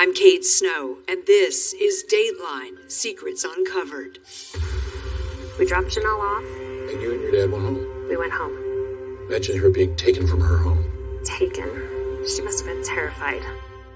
I'm Kate Snow, and this is Dateline, Secrets Uncovered. We dropped Janelle off. And you and your dad went home? We went home. Imagine her being taken from her home. Taken? She must have been terrified.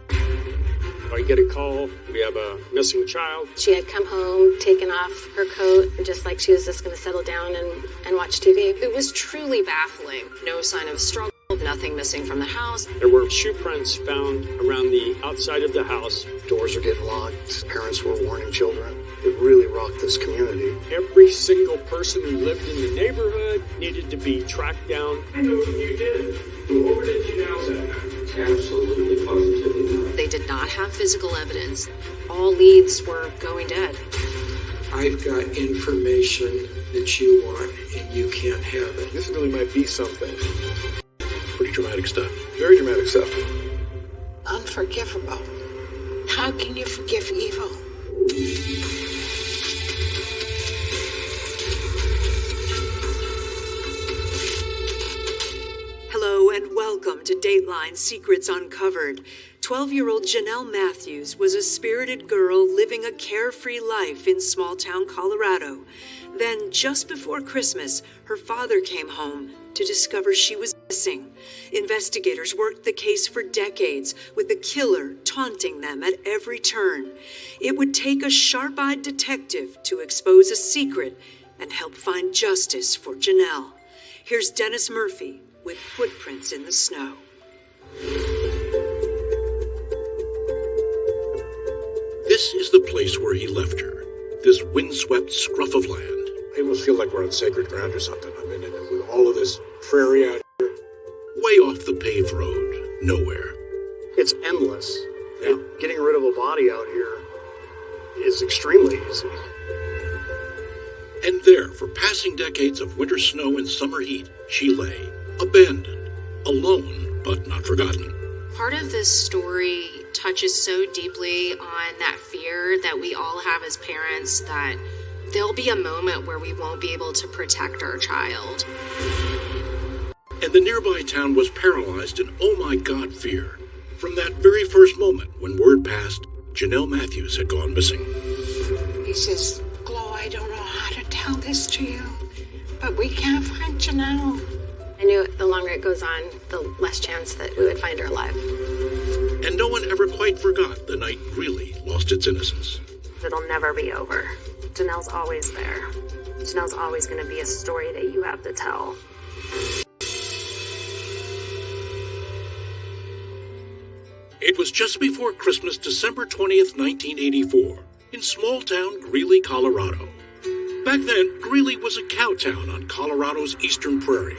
I get a call, we have a missing child. She had come home, taken off her coat, just like she was just going to settle down and watch TV. It was truly baffling. No sign of a struggle, nothing missing from the house. There were shoe prints found around the outside of the house. Doors are getting locked. Parents were warning children. It really rocked this community. Every single person who lived in the neighborhood needed to be tracked down. I know who you did. Who ordered Janelle? Absolutely, positively not. They did not have physical evidence. All leads were going dead. I've got information that you want, and you can't have it. This really might be something. Pretty dramatic stuff. Very dramatic stuff. Unforgivable. How can you forgive evil? Hello and welcome to Dateline Secrets Uncovered. 12-year-old Janelle Matthews was a spirited girl living a carefree life in small-town Colorado. Then, just before Christmas, her father came home to discover she was missing. Investigators worked the case for decades, with the killer taunting them at every turn. It would take a sharp-eyed detective to expose a secret and help find justice for Janelle. Here's Dennis Murphy with Footprints in the Snow. This is the place where he left her, this windswept scruff of land. I almost feel like we're on sacred ground or something. I mean, with all of this prairie out here. Way off the paved road, nowhere. It's endless. Yeah. Getting rid of a body out here is extremely easy. And there, for passing decades of winter snow and summer heat, she lay, abandoned, alone, but not forgotten. Part of this story touches so deeply on that fear that we all have as parents that there'll be a moment where we won't be able to protect our child. And the nearby town was paralyzed in oh my God fear. From that very first moment when word passed, Janelle Matthews had gone missing. He says, Glo, I don't know how to tell this to you, but we can't find Janelle. I knew the longer it goes on, the less chance that we would find her alive. And no one ever quite forgot the night really lost its innocence. It'll never be over. Janelle's always there. Janelle's always going to be a story that you have to tell. It was just before Christmas, December 20th, 1984, in small-town Greeley, Colorado. Back then, Greeley was a cow town on Colorado's eastern prairie,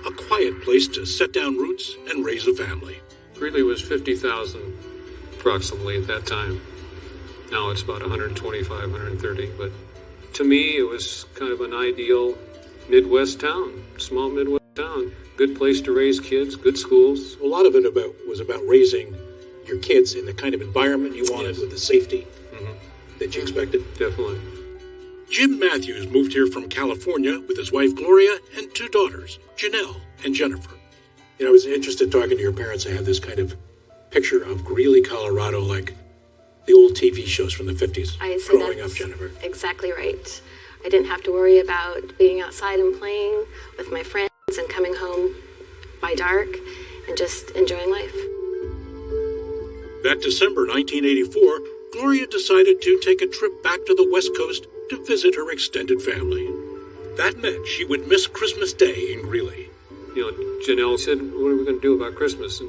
a quiet place to set down roots and raise a family. Greeley was 50,000 approximately at that time. Now it's about 125, 130, but to me it was kind of an ideal Midwest town, small Midwest town. Good place to raise kids, good schools. A lot of it was about raising your kids in the kind of environment you wanted, with the safety that you expected. Definitely. Jim Matthews moved here from California with his wife Gloria and two daughters, Janelle and Jennifer. You know, I was interested talking to your parents. I have this kind of picture of Greeley, Colorado, like the old TV shows from the 50s. I say growing that's up, Jennifer. Exactly right. I didn't have to worry about being outside and playing with my friends and coming home by dark and just enjoying life. That December 1984, Gloria decided to take a trip back to the West Coast to visit her extended family. That meant she would miss Christmas Day in Greeley. You know, Janelle said, what are we going to do about Christmas?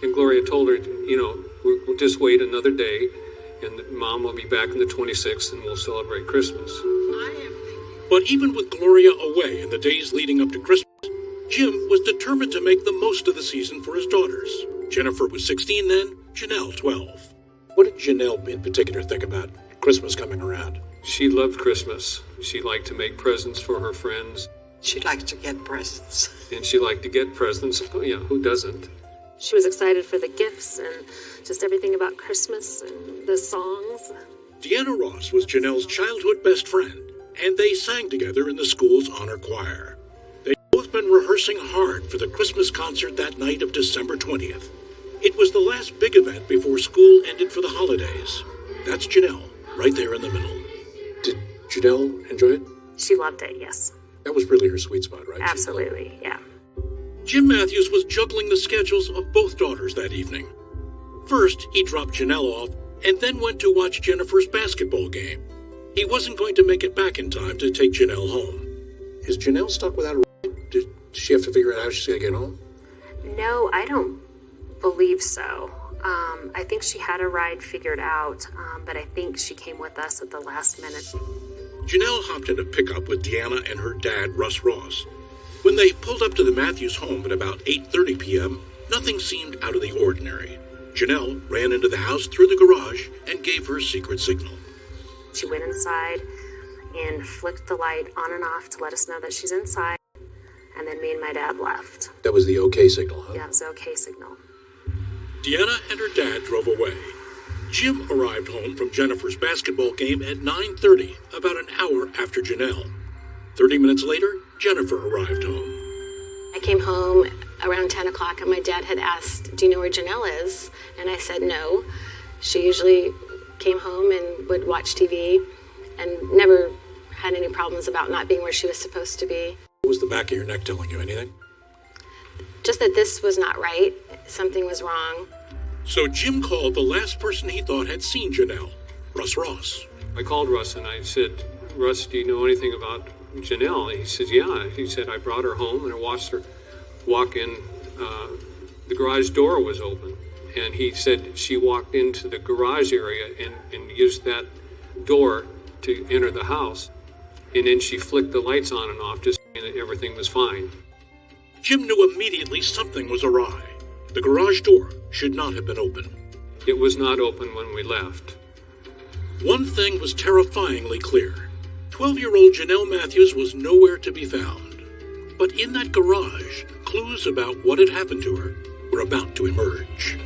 And Gloria told her, you know, we'll just wait another day, and Mom will be back on the 26th, and we'll celebrate Christmas. But even with Gloria away in the days leading up to Christmas, Jim was determined to make the most of the season for his daughters. Jennifer was 16 then, Janelle 12. What did Janelle in particular think about Christmas coming around? She loved Christmas. She liked to make presents for her friends. She likes to get presents. And she liked to get presents. You know, who doesn't? She was excited for the gifts and just everything about Christmas and the songs. Deanna Ross was Janelle's childhood best friend, and they sang together in the school's honor choir. They'd both been rehearsing hard for the Christmas concert that night of December 20th. It was the last big event before school ended for the holidays. That's Janelle, right there in the middle. Did Janelle enjoy it? She loved it, yes. That was really her sweet spot, right? Absolutely, yeah. Jim Matthews was juggling the schedules of both daughters that evening. First, he dropped Janelle off and then went to watch Jennifer's basketball game. He wasn't going to make it back in time to take Janelle home. Is Janelle stuck without a ride? Did she have to figure out how she's going to get home? No, I don't believe so. I think she had a ride figured out, but I think she came with us at the last minute. Janelle hopped in a pickup with Deanna and her dad, Russ Ross. When they pulled up to the Matthews home at about 8:30 p.m., nothing seemed out of the ordinary. Janelle ran into the house through the garage and gave her secret signal. She went inside and flicked the light on and off to let us know that she's inside, and then me and my dad left. That was the okay signal, huh? Yeah, it was the okay signal. Deanna and her dad drove away. Jim arrived home from Jennifer's basketball game at 9:30, about an hour after Janelle. 30 minutes later, Jennifer arrived home. I came home around 10 o'clock and my dad had asked, "Do you know where Janelle is?" And I said no. She usually came home and would watch TV and never had any problems about not being where she was supposed to be. What was the back of your neck telling you? Anything? Just that this was not right. Something was wrong. So Jim called the last person he thought had seen Janelle, Russ Ross. I called Russ and I said, "Russ, do you know anything about Janelle?" He says, "Yeah." He said, "I brought her home and I watched her walk in. The garage door was open." And he said she walked into the garage area and used that door to enter the house. And then she flicked the lights on and off just and everything was fine. Jim knew immediately something was awry. The garage door should not have been open. It was not open when we left. One thing was terrifyingly clear. 12-year-old Janelle Matthews was nowhere to be found. But in that garage, clues about what had happened to her were about to emerge.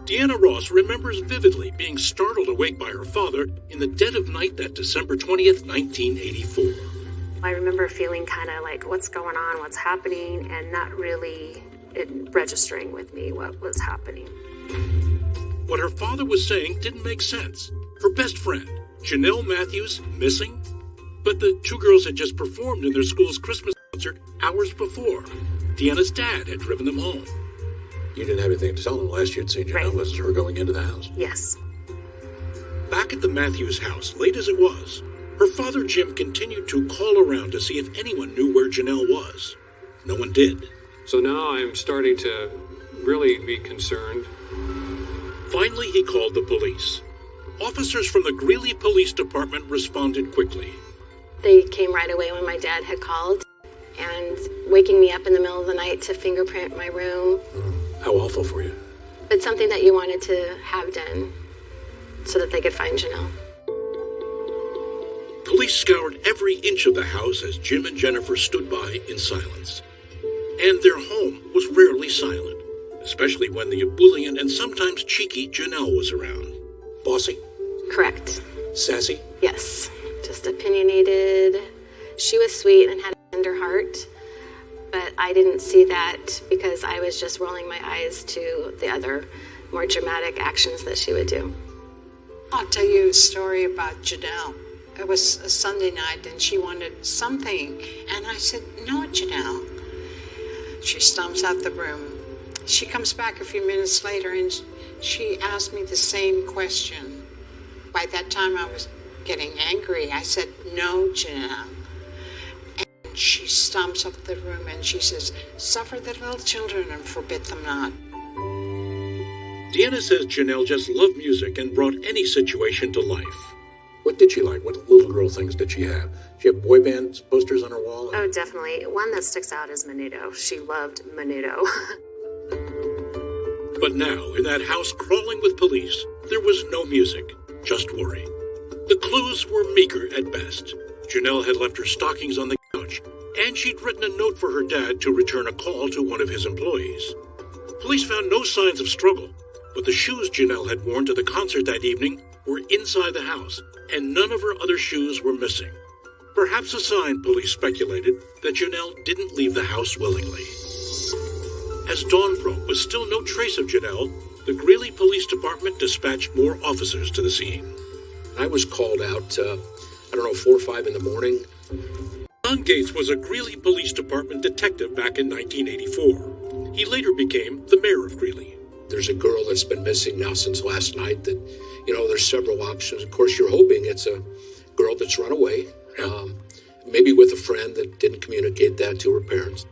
Deanna Ross remembers vividly being startled awake by her father in the dead of night that December 20th, 1984. I remember feeling kind of like, what's going on, what's happening, and not really registering with me what was happening. What her father was saying didn't make sense. Her best friend, Janelle Matthews, missing? But the two girls had just performed in their school's Christmas concert hours before. Deanna's dad had driven them home. You didn't have anything to tell them last you'd seen Janelle. Right. Was her going into the house? Yes. Back at the Matthews house, late as it was, her father Jim continued to call around to see if anyone knew where Janelle was. No one did. So now I'm starting to really be concerned. Finally, he called the police. Officers from the Greeley Police Department responded quickly. They came right away when my dad had called, and waking me up in the middle of the night to fingerprint my room. How awful for you. But something that you wanted to have done so that they could find Janelle. Police scoured every inch of the house as Jim and Jennifer stood by in silence. And their home was rarely silent, especially when the ebullient and sometimes cheeky Janelle was around. Bossy? Correct. Sassy? Yes. Just opinionated. She was sweet and had a tender heart, but I didn't see that because I was just rolling my eyes to the other more dramatic actions that she would do. I'll tell you a story about Janelle. It was a Sunday night and she wanted something. And I said, "No, Janelle." She stomps out the room. She comes back a few minutes later and she asked me the same question. By that time I was getting angry. I said, "No, Janelle." And she stomps up the room and she says, "Suffer the little children and forbid them not." Deanna says Janelle just loved music and brought any situation to life. What did she like? What little girl things did she have? Did she have boy band posters on her wall? Oh, definitely. One that sticks out is Menudo. She loved Menudo. But now, in that house crawling with police, there was no music, just worry. The clues were meager at best. Janelle had left her stockings on the couch, and she'd written a note for her dad to return a call to one of his employees. Police found no signs of struggle, but the shoes Janelle had worn to the concert that evening were inside the house, and none of her other shoes were missing. Perhaps a sign, police speculated, that Janelle didn't leave the house willingly. As dawn broke with still no trace of Janelle, the Greeley Police Department dispatched more officers to the scene. I was called out, 4 or 5 in the morning. John Gates was a Greeley Police Department detective back in 1984. He later became the mayor of Greeley. There's a girl that's been missing now since last night that, there's several options. Of course, you're hoping it's a girl that's run away, maybe with a friend that didn't communicate that to her parents.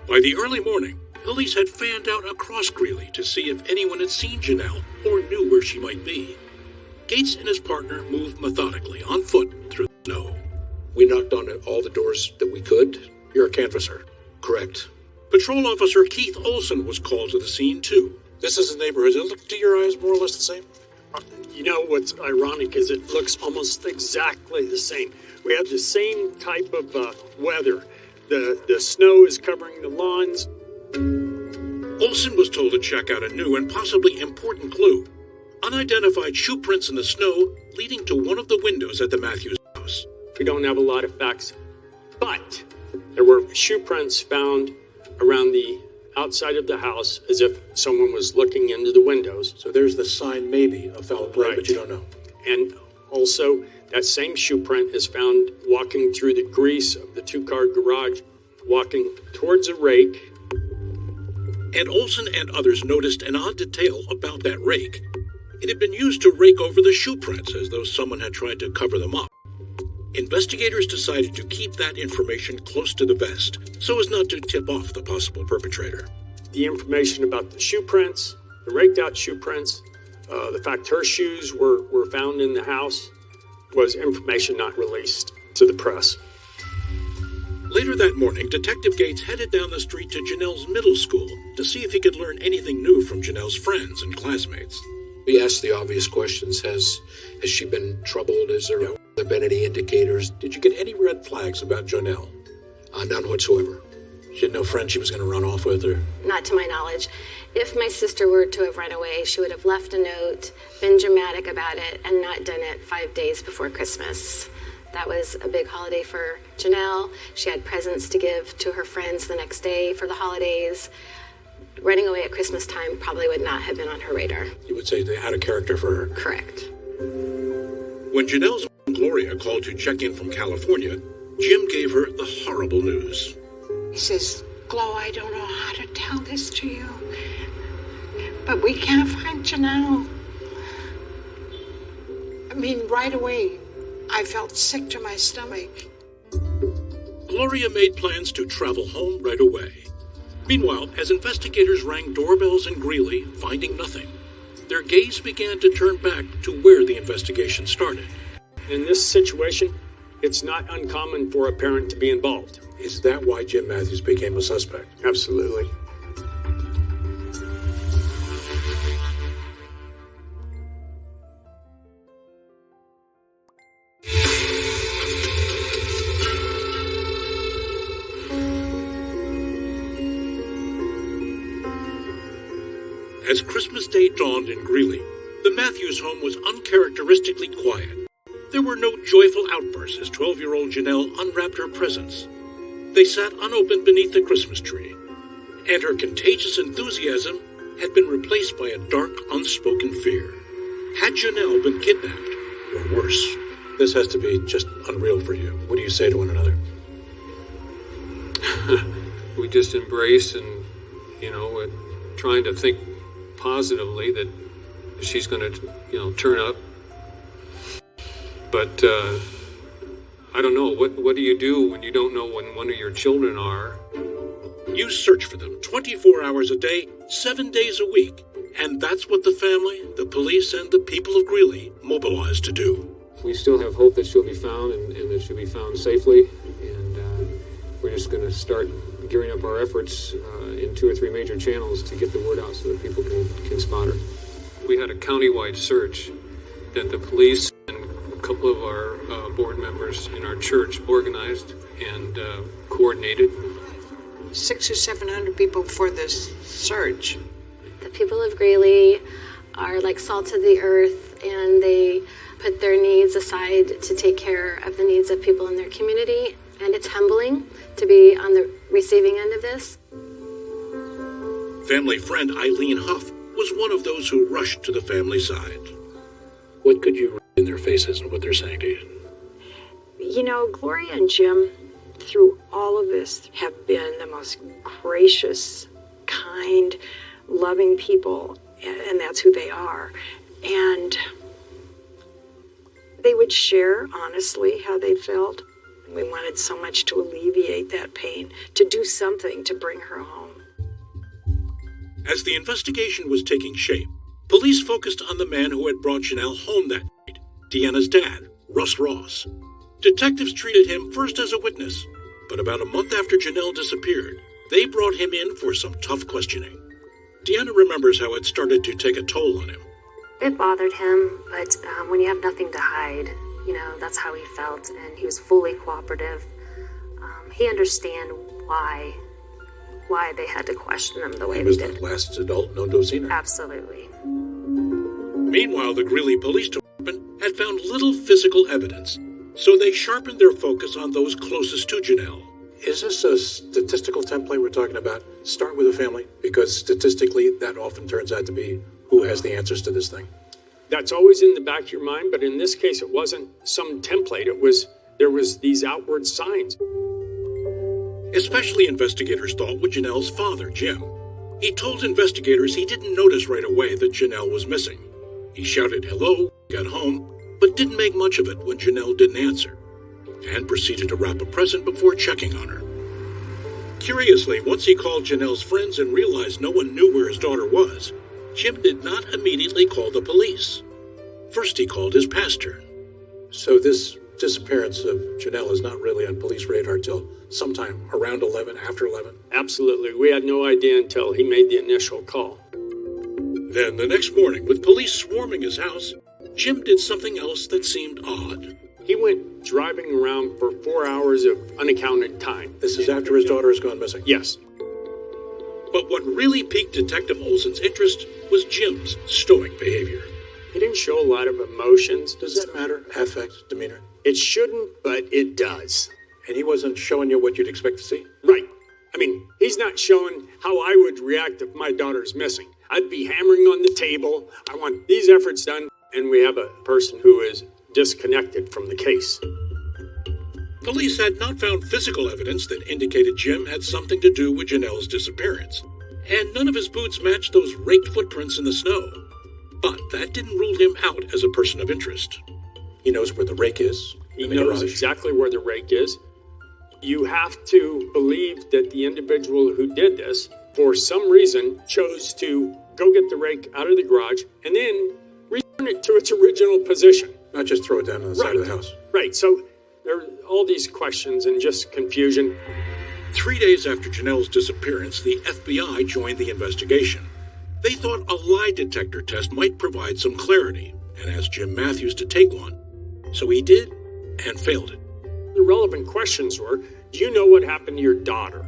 By the early morning, police had fanned out across Greeley to see if anyone had seen Janelle or knew where she might be. Gates and his partner moved methodically on foot through the snow. We knocked on all the doors that we could. You're a canvasser. Correct. Patrol Officer Keith Olson was called to the scene, too. This is the neighborhood. Does it look to your eyes more or less the same? You know what's ironic is it looks almost exactly the same. We have the same type of weather. The snow is covering the lawns. Olson was told to check out a new and possibly important clue. Unidentified shoe prints in the snow leading to one of the windows at the Matthews house. We don't have a lot of facts, but there were shoe prints found around the outside of the house as if someone was looking into the windows. So there's the sign maybe of foul play, Right. but you don't know. And also, that same shoe print is found walking through the grease of the two-car garage, walking towards a rake. And Olson and others noticed an odd detail about that rake. It had been used to rake over the shoe prints as though someone had tried to cover them up. Investigators decided to keep that information close to the vest so as not to tip off the possible perpetrator. The information about the shoe prints, the raked out shoe prints, the fact her shoes were found in the house was information not released to the press. Later that morning, Detective Gates headed down the street to Janelle's middle school to see if he could learn anything new from Janelle's friends and classmates. We asked the obvious questions. Has she been troubled? Has there been any indicators? Did you get any red flags about Janelle? None whatsoever. She had no friend she was going to run off with, or? Not to my knowledge. If my sister were to have run away, she would have left a note, been dramatic about it, and not done it 5 days before Christmas. That was a big holiday for Janelle. She had presents to give to her friends the next day for the holidays. Running away at Christmas time probably would not have been on her radar. You would say they had a character for her. Correct. When Janelle's mom, Gloria, called to check in from California, Jim gave her the horrible news. He says, Glo, I don't know how to tell this to you, but we can't find Janelle. I mean, right away, I felt sick to my stomach. Gloria made plans to travel home right away. Meanwhile, as investigators rang doorbells in Greeley, finding nothing, their gaze began to turn back to where the investigation started. In this situation, it's not uncommon for a parent to be involved. Is that why Jim Matthews became a suspect? Absolutely. As Christmas Day dawned in Greeley, the Matthews home was uncharacteristically quiet. There were no joyful outbursts as 12-year-old Janelle unwrapped her presents. They sat unopened beneath the Christmas tree, and her contagious enthusiasm had been replaced by a dark, unspoken fear. Had Janelle been kidnapped, or worse? This has to be just unreal for you. What do you say to one another? We just embrace and, trying to think positively that she's going to, turn up. But I don't know. What do you do when you don't know when one of your children are? You search for them 24 hours a day, 7 days a week. And that's what the family, the police, and the people of Greeley mobilized to do. We still have hope that she'll be found and that she'll be found safely. And we're just going to start gearing up our efforts in 2 or 3 major channels to get the word out so that people can spot her. We had a countywide search that the police and a couple of our board members in our church organized and coordinated. 600 or 700 people for this search. The people of Greeley are like salt of the earth, and they put their needs aside to take care of the needs of people in their community. And it's humbling to be on the receiving end of this. Family friend Eileen Huff was one of those who rushed to the family side. What could you read in their faces and what they're saying to you? You know, Gloria and Jim, through all of this, have been the most gracious, kind, loving people, and that's who they are. And they would share honestly how they felt. We wanted so much to alleviate that pain, to do something to bring her home. As the investigation was taking shape, police focused on the man who had brought Janelle home that night, Deanna's dad, Russ Ross. Detectives treated him first as a witness, but about a month after Janelle disappeared, they brought him in for some tough questioning. Deanna remembers how it started to take a toll on him. It bothered him, but when you have nothing to hide, you know, that's how he felt, and he was fully cooperative. He understand why they had to question him the way they did. He was the last adult known to have seen her. Absolutely. Meanwhile, the Greeley Police Department had found little physical evidence, so they sharpened their focus on those closest to Janelle. Is this a statistical template we're talking about? Start with a family, because statistically that often turns out to be who has the answers to this thing. That's always in the back of your mind, but in this case, it wasn't some template. There was these outward signs. Especially investigators thought with Janelle's father, Jim. He told investigators he didn't notice right away that Janelle was missing. He shouted hello, got home, but didn't make much of it when Janelle didn't answer, and proceeded to wrap a present before checking on her. Curiously, once he called Janelle's friends and realized no one knew where his daughter was, Jim did not immediately call the police. First, he called his pastor. So this disappearance of Janelle is not really on police radar till sometime around 11, after 11? Absolutely. We had no idea until he made the initial call. Then, the next morning, with police swarming his house, Jim did something else that seemed odd. He went driving around for 4 hours of unaccounted time. This is after his daughter has gone missing? Yes. But what really piqued Detective Olson's interest was Jim's stoic behavior. He didn't show a lot of emotions. Does that matter? Affect, demeanor? It shouldn't, but it does. And he wasn't showing you what you'd expect to see? Right. I mean, he's not showing how I would react if my daughter's missing. I'd be hammering on the table. I want these efforts done, and we have a person who is disconnected from the case. Police had not found physical evidence that indicated Jim had something to do with Janelle's disappearance, and none of his boots matched those raked footprints in the snow. But that didn't rule him out as a person of interest. He knows where the rake is. He knows exactly where the rake is. You have to believe that the individual who did this, for some reason, chose to go get the rake out of the garage and then return it to its original position. Not just throw it down on the side of the house. Right, so there are all these questions and just confusion. 3 days after Janelle's disappearance, the FBI joined the investigation. They thought a lie detector test might provide some clarity and asked Jim Matthews to take one. So he did, and failed it. The relevant questions were, do you know what happened to your daughter?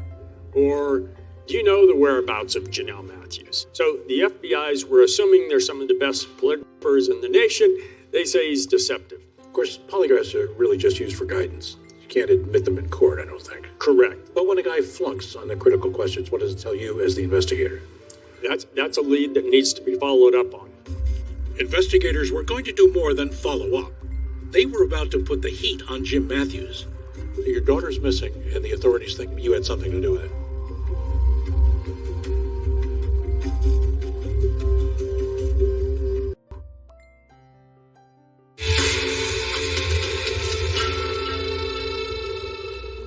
Or do you know the whereabouts of Janelle Matthews? So the FBI's were assuming they're some of the best politicians in the nation. They say he's deceptive. Of course, polygraphs are really just used for guidance. You can't admit them in court, I don't think. Correct. But when a guy flunks on the critical questions, what does it tell you as the investigator? That's a lead that needs to be followed up on. Investigators were going to do more than follow up. They were about to put the heat on Jim Matthews. Your daughter's missing, and the authorities think you had something to do with it.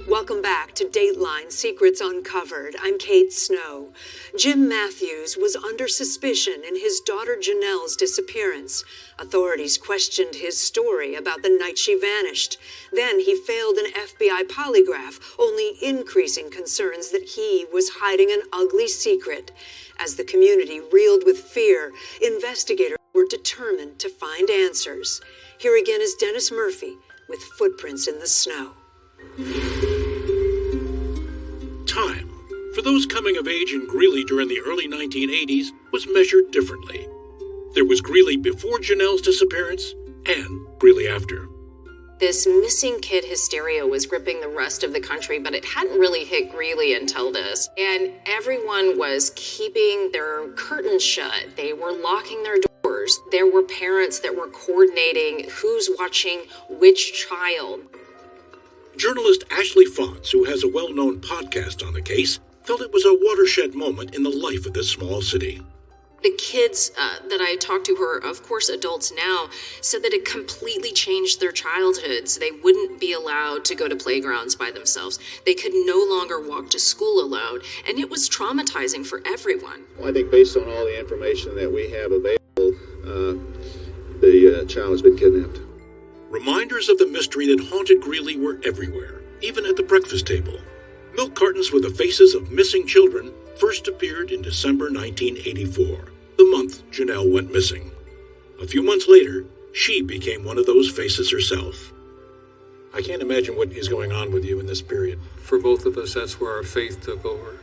Welcome back to Dateline Secrets Uncovered. I'm Kate Snow. Jim Matthews was under suspicion in his daughter Janelle's disappearance. Authorities questioned his story about the night she vanished. Then he failed an FBI polygraph, only increasing concerns that he was hiding an ugly secret. As the community reeled with fear, investigators were determined to find answers. Here again is Dennis Murphy with Footprints in the Snow. Time for those coming of age in Greeley during the early 1980s was measured differently. There was Greeley before Janelle's disappearance and Greeley after. This missing kid hysteria was gripping the rest of the country, but it hadn't really hit Greeley until this. And everyone was keeping their curtains shut. They were locking their doors. There were parents that were coordinating who's watching which child. Journalist Ashley Fonts, who has a well-known podcast on the case, felt it was a watershed moment in the life of this small city. The kids that I talked to, who are, of course, adults now, said that it completely changed their childhoods. They wouldn't be allowed to go to playgrounds by themselves. They could no longer walk to school alone, and it was traumatizing for everyone. Well, I think based on all the information that we have available, the child has been kidnapped. Reminders of the mystery that haunted Greeley were everywhere, even at the breakfast table. Milk cartons with the faces of missing children first appeared in December 1984, the month Janelle went missing. A few months later, she became one of those faces herself. I can't imagine what is going on with you in this period. For both of us, that's where our faith took over.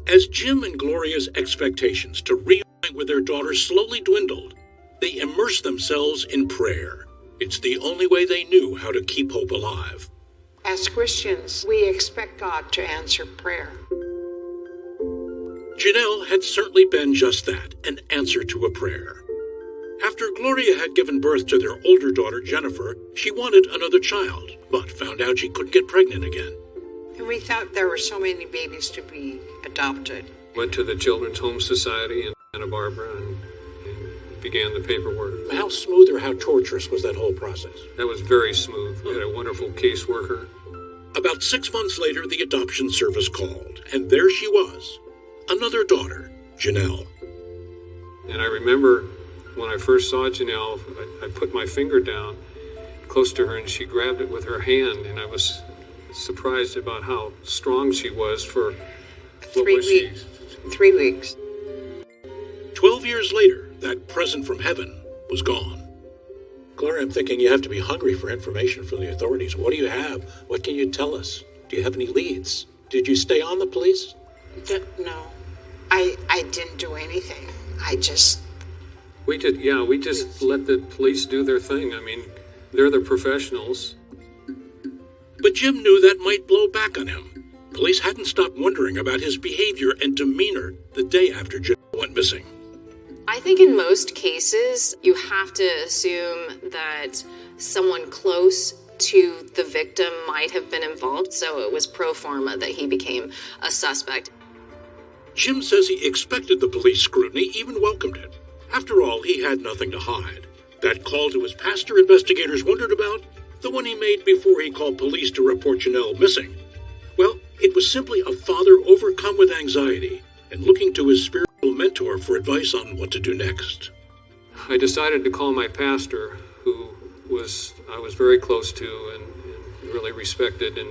As Jim and Gloria's expectations to reunite with their daughter slowly dwindled, they immersed themselves in prayer. It's the only way they knew how to keep hope alive. As Christians, we expect God to answer prayer. Janelle had certainly been just that, an answer to a prayer. After Gloria had given birth to their older daughter, Jennifer, she wanted another child, but found out she couldn't get pregnant again. And we thought there were so many babies to be adopted. Went to the Children's Home Society in Santa Barbara and began the paperwork. How smooth or how torturous was that whole process? That was very smooth. We had a wonderful caseworker. About 6 months later, the adoption service called, and there she was, another daughter, Janelle. And I remember when I first saw Janelle, I put my finger down close to her and she grabbed it with her hand, and I was surprised about how strong she was for 3 weeks. 3 weeks. 12 years later, that present from heaven was gone. Gloria, I'm thinking you have to be hungry for information from the authorities. What do you have? What can you tell us? Do you have any leads? Did you stay on the police? No. I didn't do anything. We just let the police do their thing. I mean, they're the professionals. But Jim knew that might blow back on him. Police hadn't stopped wondering about his behavior and demeanor the day after Janelle went missing. I think in most cases, you have to assume that someone close to the victim might have been involved, so it was pro forma that he became a suspect. Jim says he expected the police scrutiny, even welcomed it. After all, he had nothing to hide. That call to his pastor investigators wondered about, the one he made before he called police to report Janelle missing. Well, it was simply a father overcome with anxiety and looking to his spiritual mentor for advice on what to do next. I decided to call my pastor, who I was very close to and really respected, and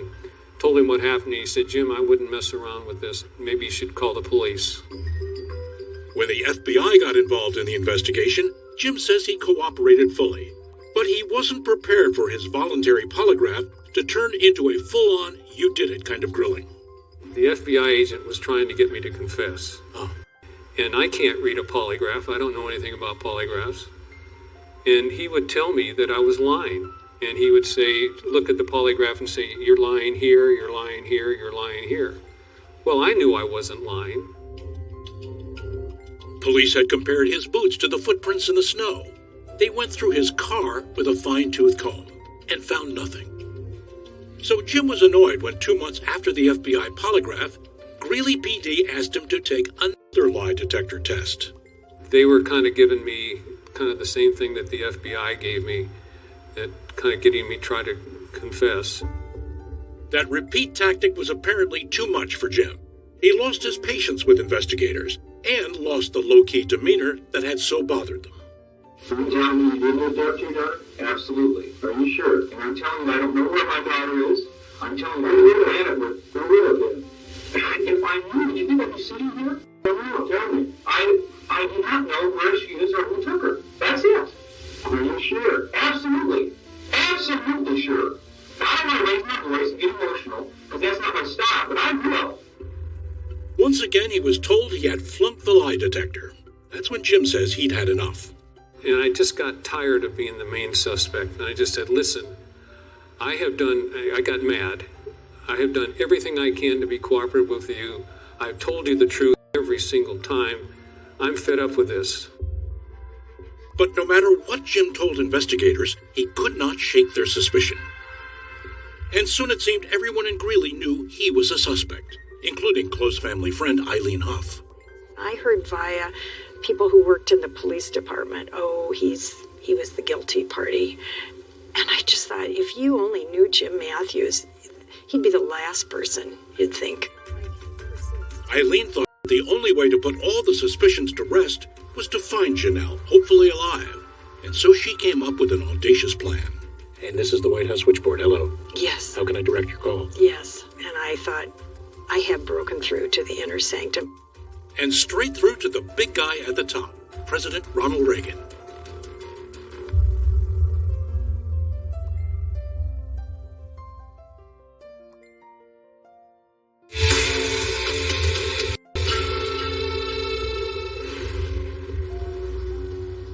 told him what happened. He said, "Jim, I wouldn't mess around with this. Maybe you should call the police." When the FBI got involved in the investigation, Jim says he cooperated fully, but he wasn't prepared for his voluntary polygraph to turn into a full-on, you did it kind of grilling. The FBI agent was trying to get me to confess. Oh. And I can't read a polygraph. I don't know anything about polygraphs. And he would tell me that I was lying. And he would say, look at the polygraph and say, you're lying here, you're lying here, you're lying here. Well, I knew I wasn't lying. Police had compared his boots to the footprints in the snow. They went through his car with a fine-tooth comb and found nothing. So Jim was annoyed when 2 months after the FBI polygraph, Greeley PD asked him to take another lie detector test. They were kind of giving me kind of the same thing that the FBI gave me, that kind of getting me try to confess. That repeat tactic was apparently too much for Jim. He lost his patience with investigators and lost the low-key demeanor that had so bothered them. Are you telling me you did live there with your daughter? Absolutely. Are you sure? And I'm telling you I don't know where my daughter is. I'm telling you who would have been. Who would have been? If I knew, you think I'd be sitting here? No, tell me. I do not know where she is or who took her. That's it. Are you sure? Absolutely. Absolutely sure. Now, I don't want to raise my voice and get emotional, because that's not my style, but I will. told he had flunked the lie detector. That's when Jim says he'd had enough. And I just got tired of being the main suspect. And I just said, listen, I got mad. I have done everything I can to be cooperative with you. I've told you the truth every single time. I'm fed up with this. But no matter what Jim told investigators, he could not shake their suspicion. And soon it seemed everyone in Greeley knew he was a suspect, including close family friend Eileen Huff. I heard via people who worked in the police department, he was the guilty party. And I just thought, if you only knew Jim Matthews, he'd be the last person you'd think. Eileen thought the only way to put all the suspicions to rest was to find Janelle, hopefully alive. And so she came up with an audacious plan. And this is the White House switchboard. Hello. Yes. How can I direct your call? Yes. And I thought, I have broken through to the inner sanctum. And straight through to the big guy at the top, President Ronald Reagan.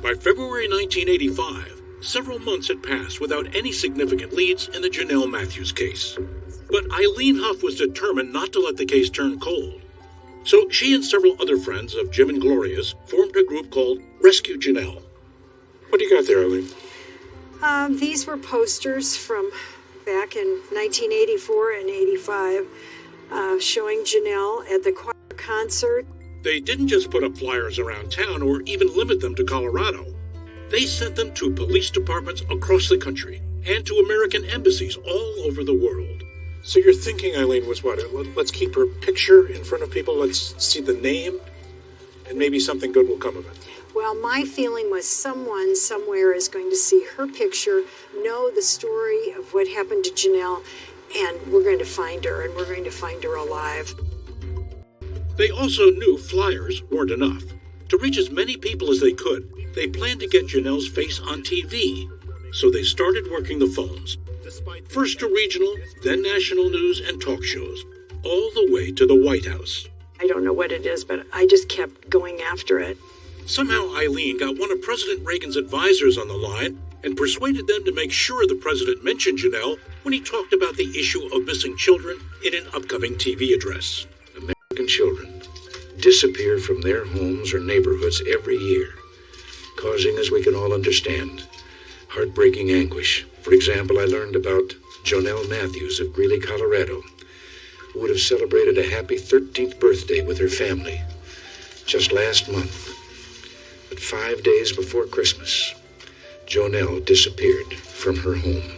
By February 1985, several months had passed without any significant leads in the Janelle Matthews case. But Eileen Huff was determined not to let the case turn cold. So she and several other friends of Jim and Gloria's formed a group called Rescue Janelle. What do you got there, Eileen? These were posters from back in 1984 and 85 showing Janelle at the choir concert. They didn't just put up flyers around town or even limit them to Colorado. They sent them to police departments across the country and to American embassies all over the world. So your thinking, Eileen, was what? Let's keep her picture in front of people, let's see the name, and maybe something good will come of it. Well, my feeling was someone somewhere is going to see her picture, know the story of what happened to Janelle, and we're going to find her, and we're going to find her alive. They also knew flyers weren't enough. To reach as many people as they could, they planned to get Janelle's face on TV. So they started working the phones. First to regional, then national news and talk shows, all the way to the White House. I don't know what it is, but I just kept going after it. Somehow Eileen got one of President Reagan's advisors on the line and persuaded them to make sure the president mentioned Janelle when he talked about the issue of missing children in an upcoming TV address. American children disappear from their homes or neighborhoods every year, causing, as we can all understand, heartbreaking anguish. For example, I learned about Janelle Matthews of Greeley, Colorado, who would have celebrated a happy 13th birthday with her family just last month. But 5 days before Christmas, Janelle disappeared from her home.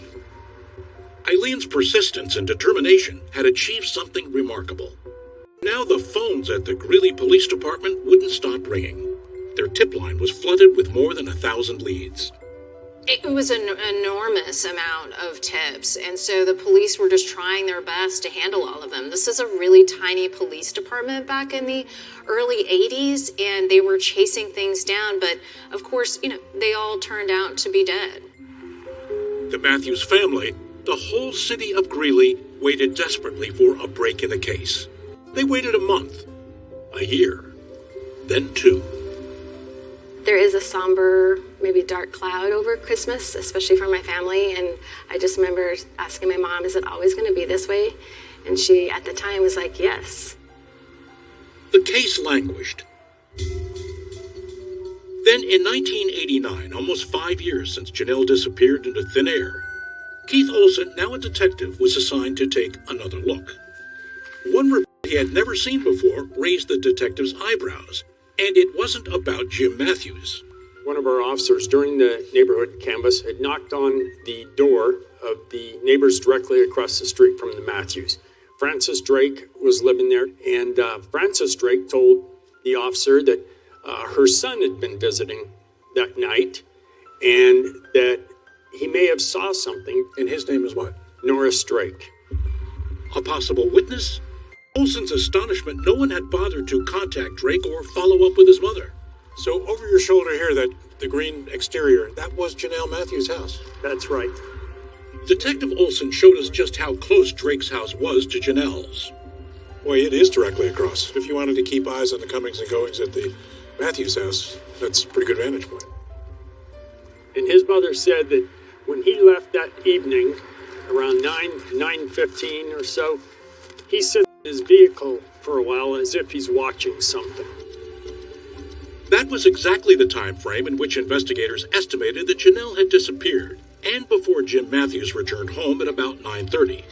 Eileen's persistence and determination had achieved something remarkable. Now the phones at the Greeley Police Department wouldn't stop ringing. Their tip line was flooded with more than 1,000 leads. It was an enormous amount of tips, and so the police were just trying their best to handle all of them. This is a really tiny police department back in the early 80s, and they were chasing things down, but of course, they all turned out to be dead. The Matthews family, the whole city of Greeley, waited desperately for a break in the case. They waited a month, a year, then 2. There is a somber, maybe dark cloud over Christmas, especially for my family. And I just remember asking my mom, is it always going to be this way? And she, at the time, was like, yes. The case languished. Then in 1989, almost 5 years since Janelle disappeared into thin air, Keith Olson, now a detective, was assigned to take another look. One report he had never seen before raised the detective's eyebrows. And it wasn't about Jim Matthews. One of our officers during the neighborhood canvass had knocked on the door of the neighbors directly across the street from the Matthews. Frances Drake was living there, and Frances Drake told the officer that her son had been visiting that night and that he may have saw something. And his name is what? Norris Drake. A possible witness? Olson's astonishment, no one had bothered to contact Drake or follow up with his mother. So over your shoulder here, the green exterior, that was Janelle Matthews' house. That's right. Detective Olson showed us just how close Drake's house was to Janelle's. Well, it is directly across. If you wanted to keep eyes on the comings and goings at the Matthews house, that's a pretty good vantage point. And his mother said that when he left that evening, around 9:15 or so, he sits in his vehicle for a while as if he's watching something. That was exactly the time frame in which investigators estimated that Janelle had disappeared, and before Jim Matthews returned home at about 9:30.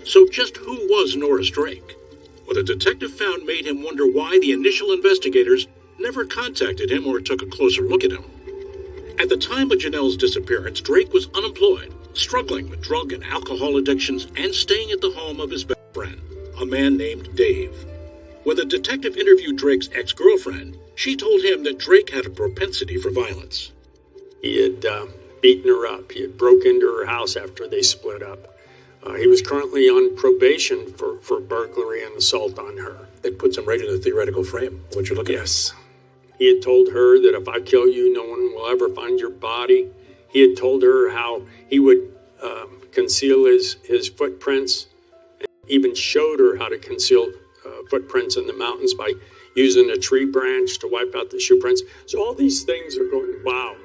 So just who was Norris Drake? What a detective found made him wonder why the initial investigators never contacted him or took a closer look at him. At the time of Janelle's disappearance, Drake was unemployed, struggling with drug and alcohol addictions, and staying at the home of his best friend, a man named Dave. When the detective interviewed Drake's ex-girlfriend, she told him that Drake had a propensity for violence. He had beaten her up. He had broke into her house after they split up. He was currently on probation for burglary and assault on her. That puts him right in the theoretical frame, what you're looking at. Yes. He had told her that if I kill you, no one will ever find your body. He had told her how he would conceal his footprints, and even showed her how to conceal footprints in the mountains by using a tree branch to wipe out the shoe prints. So all these things are going, wow.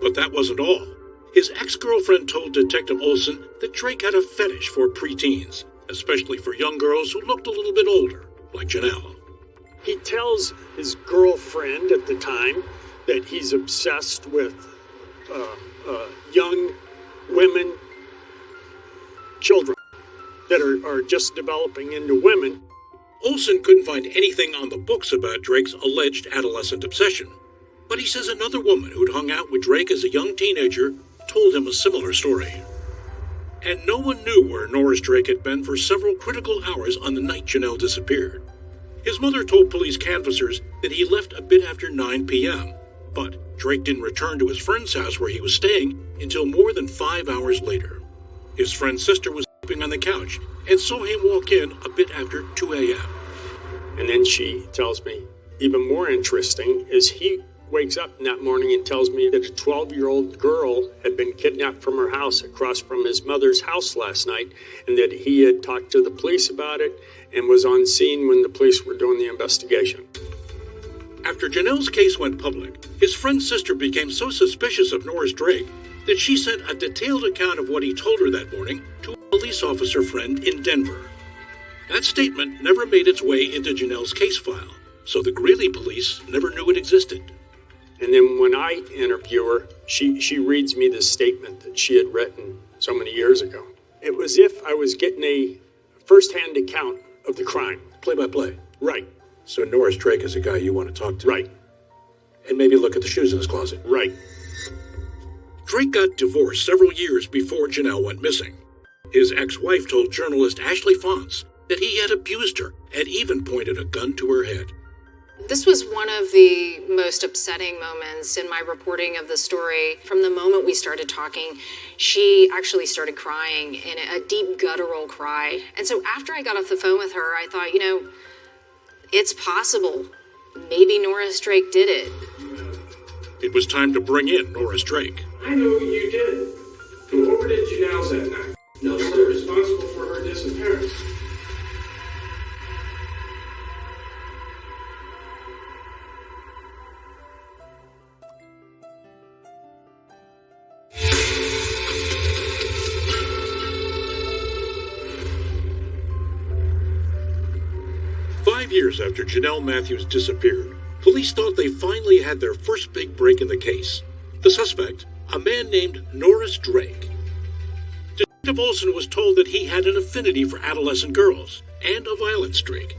But that wasn't all. His ex-girlfriend told Detective Olson that Drake had a fetish for preteens, especially for young girls who looked a little bit older, like Janelle. He tells his girlfriend at the time that he's obsessed with young women, children that are just developing into women. Olson couldn't find anything on the books about Drake's alleged adolescent obsession, but he says another woman who'd hung out with Drake as a young teenager told him a similar story. And no one knew where Norris Drake had been for several critical hours on the night Janelle disappeared. His mother told police canvassers that he left a bit after 9 p.m., but Drake didn't return to his friend's house where he was staying until more than 5 hours later. His friend's sister was sleeping on the couch and saw him walk in a bit after 2 a.m. And then she tells me, even more interesting, is he wakes up that morning and tells me that a 12-year-old girl had been kidnapped from her house across from his mother's house last night, and that he had talked to the police about it and was on scene when the police were doing the investigation. After Janelle's case went public, his friend's sister became so suspicious of Norris Drake that she sent a detailed account of what he told her that morning to a police officer friend in Denver. That statement never made its way into Janelle's case file, so the Greeley police never knew it existed. And then when I interview her, she reads me this statement that she had written so many years ago. It was if I was getting a first-hand account of the crime. Play-by-play. Right. So Norris Drake is a guy you want to talk to. Right. And maybe look at the shoes in his closet. Right. Drake got divorced several years before Janelle went missing. His ex-wife told journalist Ashley Fonts that he had abused her and even pointed a gun to her head. This was one of the most upsetting moments in my reporting of the story. From the moment we started talking, she actually started crying in a deep guttural cry. And so after I got off the phone with her, I thought, it's possible. Maybe Norris Drake did it. It was time to bring in Norris Drake. I know you did. Who overdid Janelle's that night? No, sir. You were responsible for her disappearance. Years after Janelle Matthews disappeared, police thought they finally had their first big break in the case. The suspect, a man named Norris Drake. Detective Olson was told that he had an affinity for adolescent girls and a violent streak,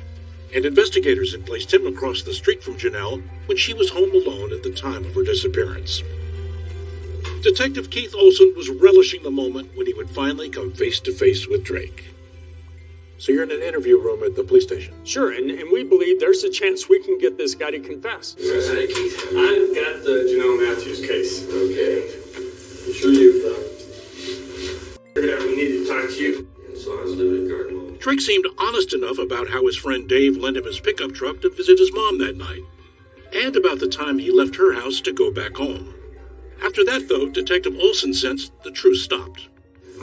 and investigators had placed him across the street from Janelle when she was home alone at the time of her disappearance. Detective Keith Olson was relishing the moment when he would finally come face to face with Drake. So you're in an interview room at the police station? Sure, and we believe there's a chance we can get this guy to confess. Yes, Keith. I've got the Janelle Matthews case. Okay. I'm sure you've figured out we need to talk to you. As long as David Garden. Drake seemed honest enough about how his friend Dave lent him his pickup truck to visit his mom that night, and about the time he left her house to go back home. After that, though, Detective Olson sensed the truth stopped.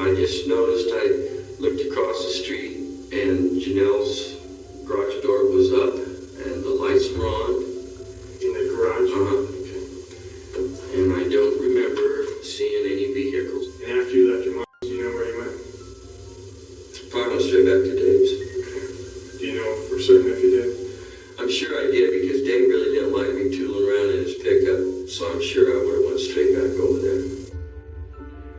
I just noticed I looked across the street and Janelle's garage door was up, and the lights were on. In the garage? Okay. And I don't remember seeing any vehicles. And after you left your mom, do you know where you went? Probably went straight back to Dave's. Okay. Do you know for certain if you did? I'm sure I did, because Dave really didn't like me tooling around in his pickup, so I'm sure I would have went straight back over there.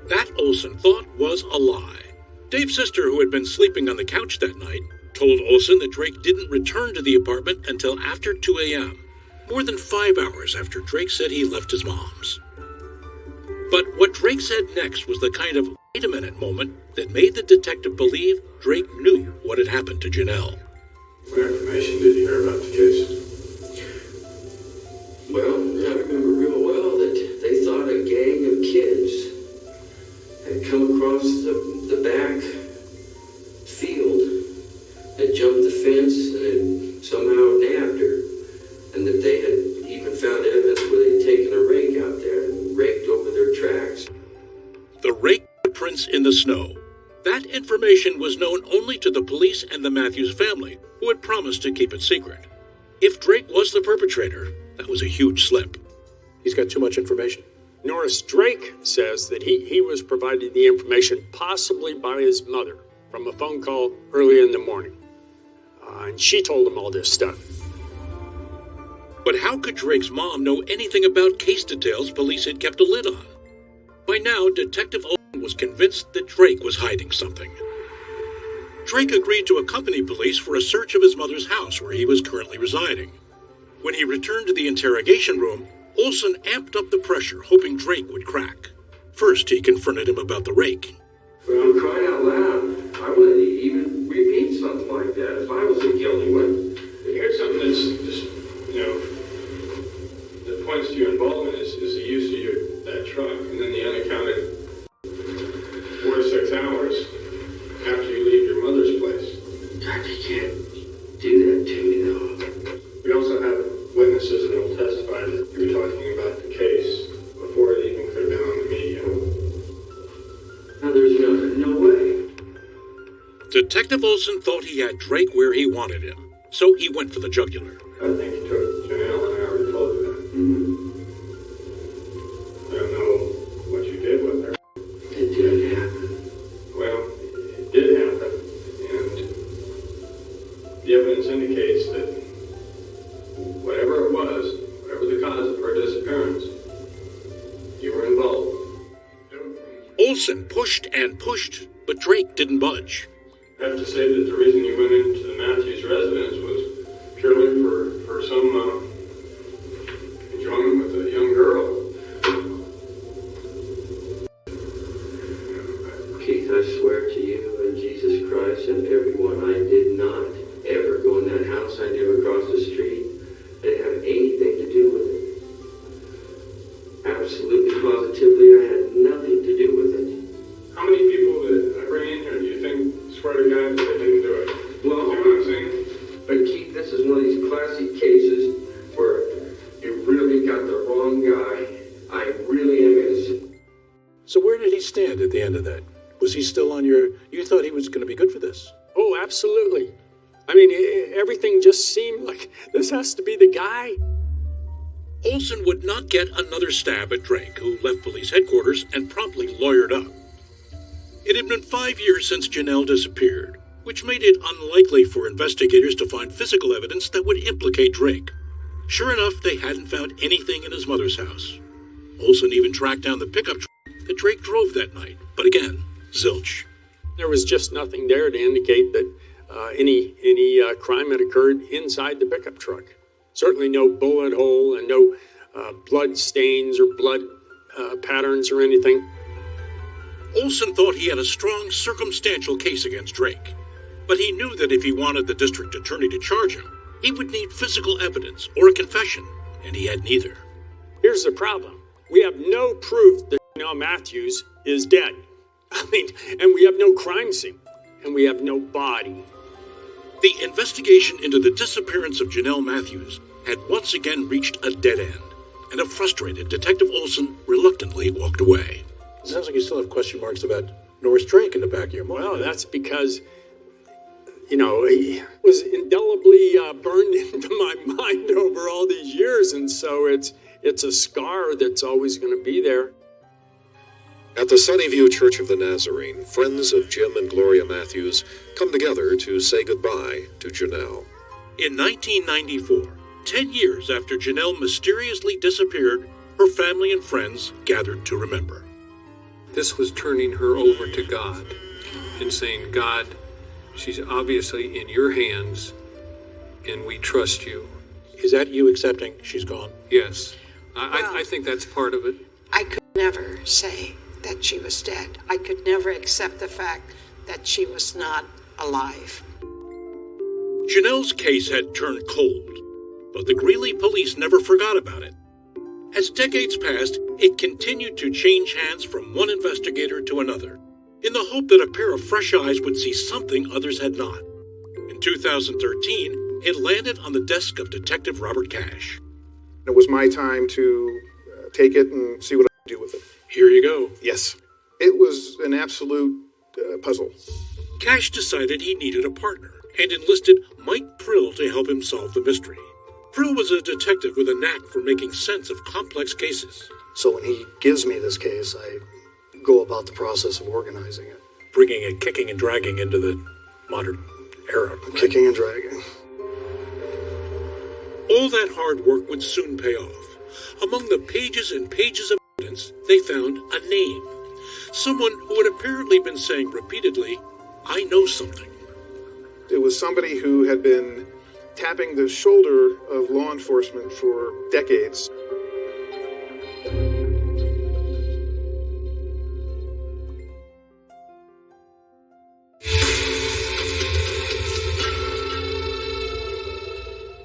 That Olson thought was a lie. Dave's sister, who had been sleeping on the couch that night, told Olson that Drake didn't return to the apartment until after 2 a.m., more than 5 hours after Drake said he left his mom's. But what Drake said next was the kind of wait a minute moment that made the detective believe Drake knew what had happened to Janelle. What information did you hear about the case? Well, I remember real well that they thought a gang of kids had come across the back field, had jumped the fence, and had somehow nabbed her, and that they had even found evidence where they'd taken a rake out there and raked over their tracks. The rake footprints in the snow. That information was known only to the police and the Matthews family, who had promised to keep it secret. If Drake was the perpetrator, that was a huge slip. He's got too much information. Norris, Drake says that he was provided the information possibly by his mother from a phone call early in the morning. And she told him all this stuff. But how could Drake's mom know anything about case details police had kept a lid on? By now, Detective Olson was convinced that Drake was hiding something. Drake agreed to accompany police for a search of his mother's house where he was currently residing. When he returned to the interrogation room, Olson amped up the pressure, hoping Drake would crack. First, he confronted him about the rake. Well, I'm crying out loud. I wouldn't even repeat something like that if I was the guilty one. Here's something that's just, that points to your involvement is the use of that truck, and then the unaccounted 4 to 6 hours after you leave your mother's place. You can't do that to me, though. We also have witnesses that will testify that you were talking about the case before it even could have been on the media. Now, there's no way. Detective Olson thought he had Drake where he wanted him, so he went for the jugular. I think you took Janelle, and I already told you that. I don't know what you did with her. It did happen. Well, it did happen, and the evidence indicates that whatever it was, whatever the cause of her disappearance, you were involved. Olson pushed and pushed, but Drake didn't budge. I have to say that the reason you went into the Matthews residence was purely for some enjoyment with a young girl. Keith, I swear to you and Jesus Christ and everyone, I did not ever go in that house I knew across the street that had anything to do with it. Absolutely, positively, I had nothing to do with it. How many people that I bring in here do you think swear to God that they didn't do it? Well, you know what I'm saying? But Keith, this is one of these classic cases where you really got the wrong guy. I really am innocent. So where did he stand at the end of that? Was he still on your... You thought he was going to be good for this? Oh, absolutely. I mean, everything just seemed like this has to be the guy. Olson would not get another stab at Drake, who left police headquarters and promptly lawyered up. It had been 5 years since Janelle disappeared, which made it unlikely for investigators to find physical evidence that would implicate Drake. Sure enough, they hadn't found anything in his mother's house. Olson even tracked down the pickup truck that Drake drove that night, but again, zilch. There was just nothing there to indicate that any crime had occurred inside the pickup truck. Certainly no bullet hole and no blood stains or blood patterns or anything. Olson thought he had a strong circumstantial case against Drake, but he knew that if he wanted the district attorney to charge him, he would need physical evidence or a confession, and he had neither. Here's the problem. We have no proof that Janelle Matthews is dead. I mean, and we have no crime scene, and we have no body. The investigation into the disappearance of Janelle Matthews had once again reached a dead end, and a frustrated Detective Olson reluctantly walked away. It sounds like you still have question marks about Norris Drake in the back of your mind. Well, that's because he was indelibly burned into my mind over all these years, and so it's a scar that's always going to be there. At the Sunnyview Church of the Nazarene, friends of Jim and Gloria Matthews come together to say goodbye to Janelle. In 1994, 10 years after Janelle mysteriously disappeared, her family and friends gathered to remember. This was turning her over to God and saying, God, she's obviously in your hands, and we trust you. Is that you accepting she's gone? Yes. I think that's part of it. I could never say that she was dead. I could never accept the fact that she was not alive. Janelle's case had turned cold, but the Greeley police never forgot about it. As decades passed, it continued to change hands from one investigator to another, in the hope that a pair of fresh eyes would see something others had not. In 2013, it landed on the desk of Detective Robert Cash. It was my time to take it and see what I could do with it. Here you go. Yes. It was an absolute puzzle. Cash decided he needed a partner and enlisted Mike Prill to help him solve the mystery. Prill was a detective with a knack for making sense of complex cases. So when he gives me this case, I go about the process of organizing it. Bringing it kicking and dragging into the modern era. Right? Kicking and dragging. All that hard work would soon pay off. Among the pages and pages of evidence, they found a name. Someone who had apparently been saying repeatedly, I know something. It was somebody who had been tapping the shoulder of law enforcement for decades.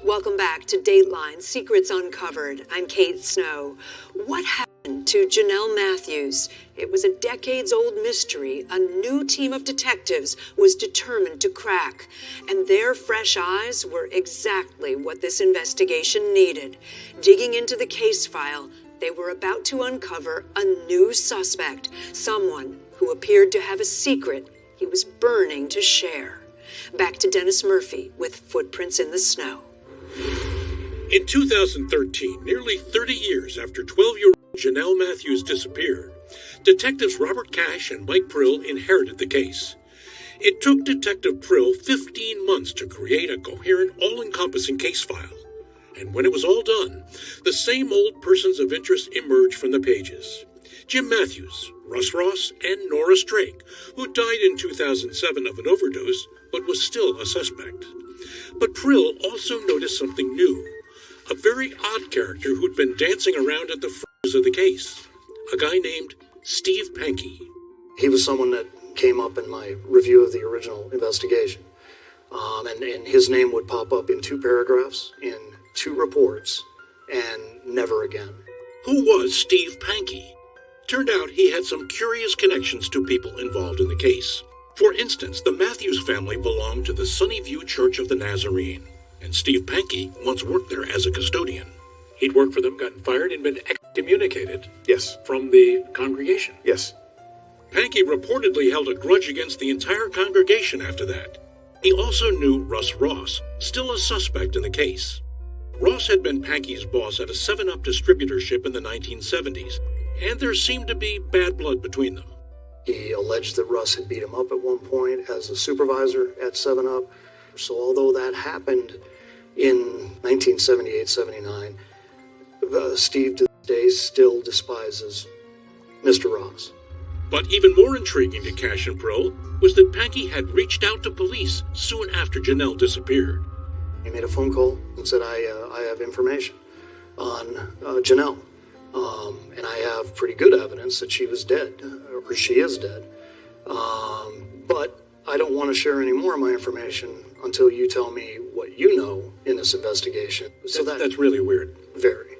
Welcome back to Dateline Secrets Uncovered. I'm Kate Snow. What happened to Janelle Matthews? It was a decades-old mystery a new team of detectives was determined to crack, and their fresh eyes were exactly what this investigation needed. Digging into the case file, they were about to uncover a new suspect, someone who appeared to have a secret he was burning to share. Back to Dennis Murphy with Footprints in the Snow. In 2013, nearly 30 years after 12-year-old Janelle Matthews disappeared, Detectives Robert Cash and Mike Prill inherited the case. It took Detective Prill 15 months to create a coherent, all-encompassing case file. And when it was all done, the same old persons of interest emerged from the pages. Jim Matthews, Russ Ross, and Norris Drake, who died in 2007 of an overdose, but was still a suspect. But Prill also noticed something new. A very odd character who'd been dancing around at the fringes of the case. A guy named Steve Pankey. He was someone that came up in my review of the original investigation. And his name would pop up in 2 paragraphs, in 2 reports, and never again. Who was Steve Pankey? Turned out he had some curious connections to people involved in the case. For instance, the Matthews family belonged to the Sunnyview Church of the Nazarene, and Steve Pankey once worked there as a custodian. He'd worked for them, gotten fired, and been excommunicated. Yes. From the congregation. Yes. Pankey reportedly held a grudge against the entire congregation after that. He also knew Russ Ross, still a suspect in the case. Ross had been Pankey's boss at a 7-Up distributorship in the 1970s, and there seemed to be bad blood between them. He alleged that Russ had beat him up at one point as a supervisor at 7-Up. So although that happened in 1978-79, Steve to this day still despises Mr. Ross. But even more intriguing to Cash and Prill was that Pankey had reached out to police soon after Janelle disappeared. He made a phone call and said, I have information on Janelle. And I have pretty good evidence that she was dead, or she is dead. But I don't want to share any more of my information until you tell me what you know in this investigation. So that's really weird. Very.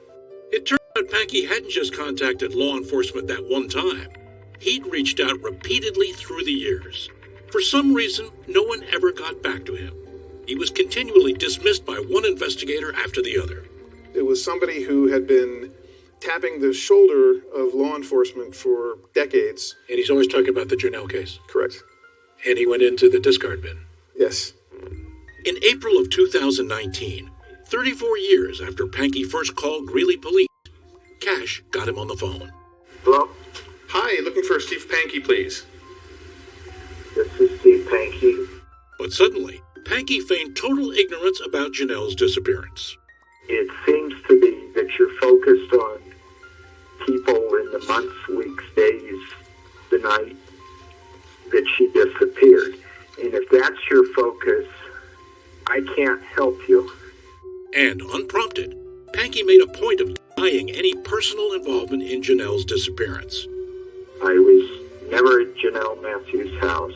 It turned out Pankey hadn't just contacted law enforcement that one time. He'd reached out repeatedly through the years. For some reason, no one ever got back to him. He was continually dismissed by one investigator after the other. It was somebody who had been tapping the shoulder of law enforcement for decades. And he's always talking about the Janelle case. Correct. And he went into the discard bin. Yes. In April of 2019, 34 years after Pankey first called Greeley police, Cash got him on the phone. Hello? Hi, looking for Steve Pankey, please. This is Steve Pankey. But suddenly, Pankey feigned total ignorance about Janelle's disappearance. It seems to be that you're focused on people in the months, weeks, days, the night that she disappeared. And if that's your focus, I can't help you. And unprompted, Pankey made a point of denying any personal involvement in Janelle's disappearance. I was never at Janelle Matthews' house.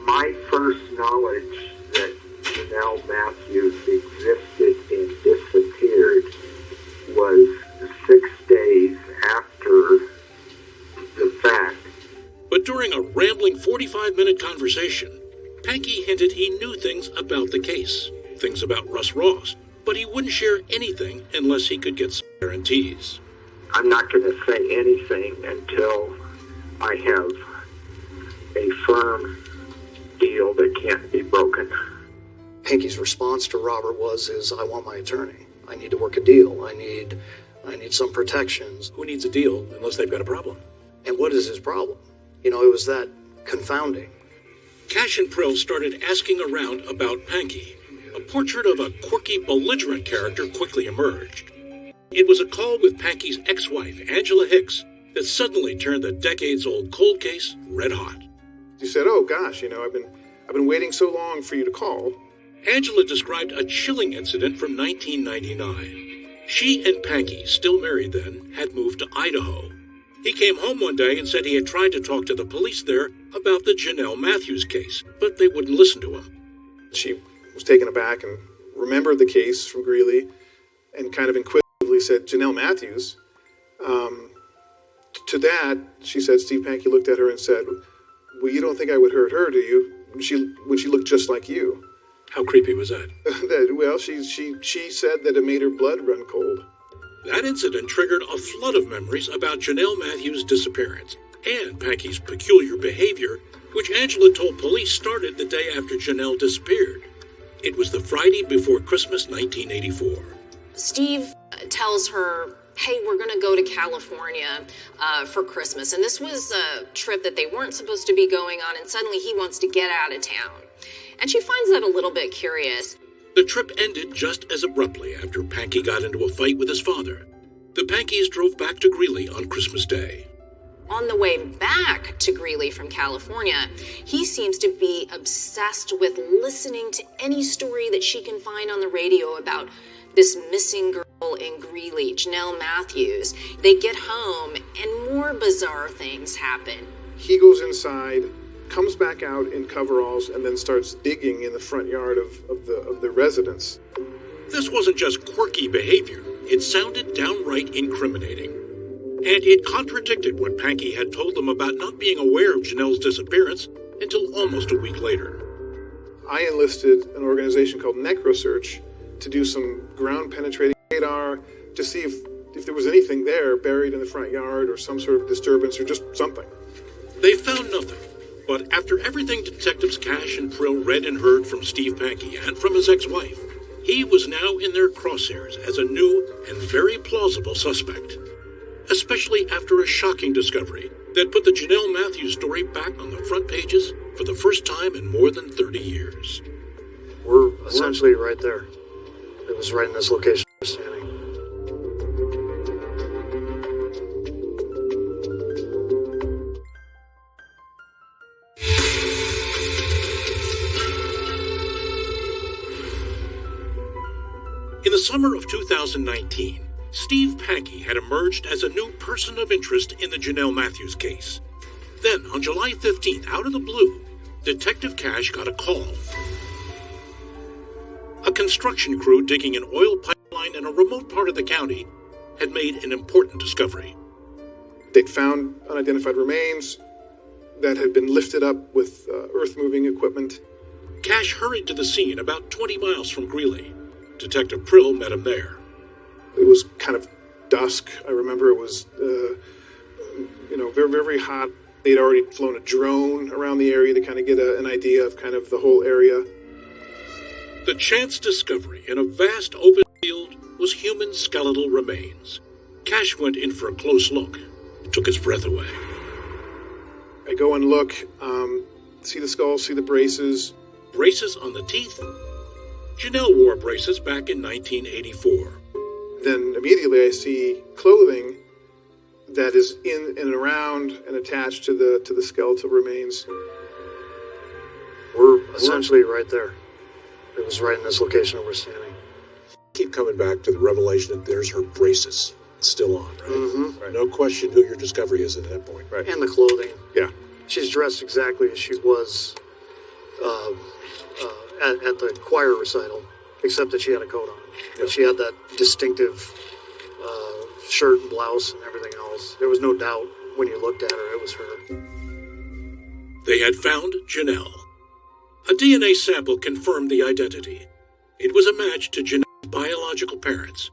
My first knowledge that Janelle Matthews existed and disappeared was 6 days after the fact. But during a rambling 45-minute conversation, Pankey hinted he knew things about the case, things about Russ Ross, but he wouldn't share anything unless he could get some guarantees. I'm not going to say anything until I have a firm deal that can't be broken. Pankey's response to Robert was, I want my attorney. I need to work a deal. I need some protections. Who needs a deal unless they've got a problem? And what is his problem? It was that confounding. Cash and Prill started asking around about Pankey. A portrait of a quirky, belligerent character quickly emerged. It was a call with Pankey's ex-wife, Angela Hicks, that suddenly turned the decades-old cold case red hot. She said, "Oh gosh, I've been waiting so long for you to call." Angela described a chilling incident from 1999. She and Pankey, still married then, had moved to Idaho. He came home one day and said he had tried to talk to the police there about the Janelle Matthews case, but they wouldn't listen to him. She was taken aback and remembered the case from Greeley and kind of inquisitively said, "Janelle Matthews?" To that, she said, Steve Pankey looked at her and said, "Well, you don't think I would hurt her, do you? When she looked just like you." How creepy was that? Well, she said that it made her blood run cold. That incident triggered a flood of memories about Janelle Matthews' disappearance and Pankey's peculiar behavior, which Angela told police started the day after Janelle disappeared. It was the Friday before Christmas 1984. Steve tells her, hey, we're going to go to California for Christmas. And this was a trip that they weren't supposed to be going on, and suddenly he wants to get out of town. And she finds that a little bit curious. The trip ended just as abruptly after Pankey got into a fight with his father. The Pankeys drove back to Greeley on Christmas Day. On the way back to Greeley from California, he seems to be obsessed with listening to any story that she can find on the radio about this missing girl in Greeley, Janelle Matthews. They get home and more bizarre things happen. He goes inside, comes back out in coveralls, and then starts digging in the front yard of the residence. This wasn't just quirky behavior. It sounded downright incriminating. And it contradicted what Pankey had told them about not being aware of Janelle's disappearance until almost a week later. I enlisted an organization called NecroSearch to do some ground-penetrating radar to see if there was anything there buried in the front yard or some sort of disturbance or just something. They found nothing. But after everything Detectives Cash and Prill read and heard from Steve Pankey and from his ex-wife, he was now in their crosshairs as a new and very plausible suspect. Especially after a shocking discovery that put the Janelle Matthews story back on the front pages for the first time in more than 30 years. We're essentially right there. It was right in this location we're standing. In the summer of 2019, Steve Pankey had emerged as a new person of interest in the Janelle Matthews case. Then, on July 15th, out of the blue, Detective Cash got a call. A construction crew digging an oil pipeline in a remote part of the county had made an important discovery. They'd found unidentified remains that had been lifted up with earth-moving equipment. Cash hurried to the scene about 20 miles from Greeley. Detective Prill met him there. It was kind of dusk. I remember it was, very, very hot. They'd already flown a drone around the area to kind of get an idea of kind of the whole area. The chance discovery in a vast open field was human skeletal remains. Cash went in for a close look. It took his breath away. I go and look, see the skull, see the braces. Braces on the teeth? Janelle wore braces back in 1984. Then immediately I see clothing that is in and around and attached to the skeletal remains. We're essentially right there. It was right in this location that we're standing. Keep coming back to the revelation that there's her braces still on, right? Mm-hmm. Right. No question who your discovery is at that point. Right. And the clothing. Yeah. She's dressed exactly as she was at the choir recital, except that she had a coat on. Yeah. She had that distinctive shirt and blouse and everything else. There was no doubt when you looked at her, it was her. They had found Janelle. A DNA sample confirmed the identity. It was a match to Janelle's biological parents.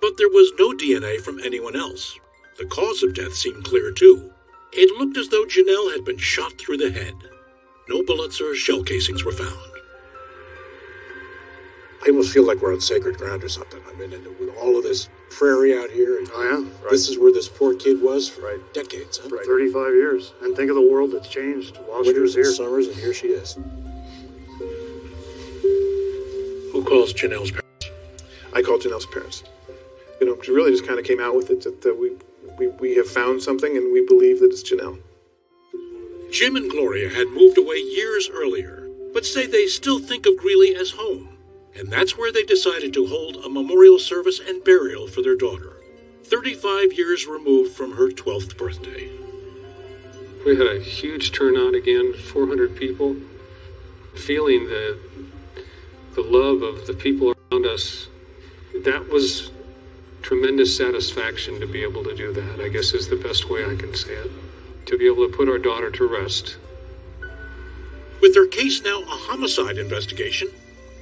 But there was no DNA from anyone else. The cause of death seemed clear too. It looked as though Janelle had been shot through the head. No bullets or shell casings were found. I almost feel like we're on sacred ground or something. I mean, with all of this prairie out here, and Right. This is where this poor kid was for decades, huh? For 35 years. And think of the world that's changed while she was Winters and here. summers, and here she is. Who calls Janelle's parents? I called Janelle's parents. You know, she really just kind of came out with it that we have found something and we believe that it's Janelle. Jim and Gloria had moved away years earlier, but say they still think of Greeley as home. And that's where they decided to hold a memorial service and burial for their daughter, 35 years removed from her 12th birthday. We had a huge turnout again, 400 people, feeling the love of the people around us. That was tremendous satisfaction to be able to do that, I guess is the best way I can say it. To be able to put our daughter to rest. With their case now a homicide investigation,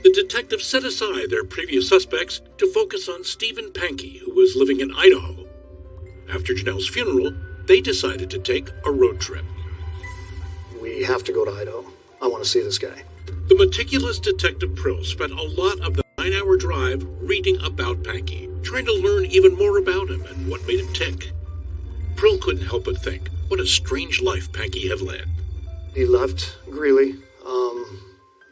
the detectives set aside their previous suspects to focus on Stephen Pankey, who was living in Idaho. After Janelle's funeral, they decided to take a road trip. We have to go to Idaho. I want to see this guy. The meticulous Detective Prill spent a lot of the 9-hour drive reading about Pankey, trying to learn even more about him and what made him tick. Prill couldn't help but think what a strange life Pankey had led. He left Greeley,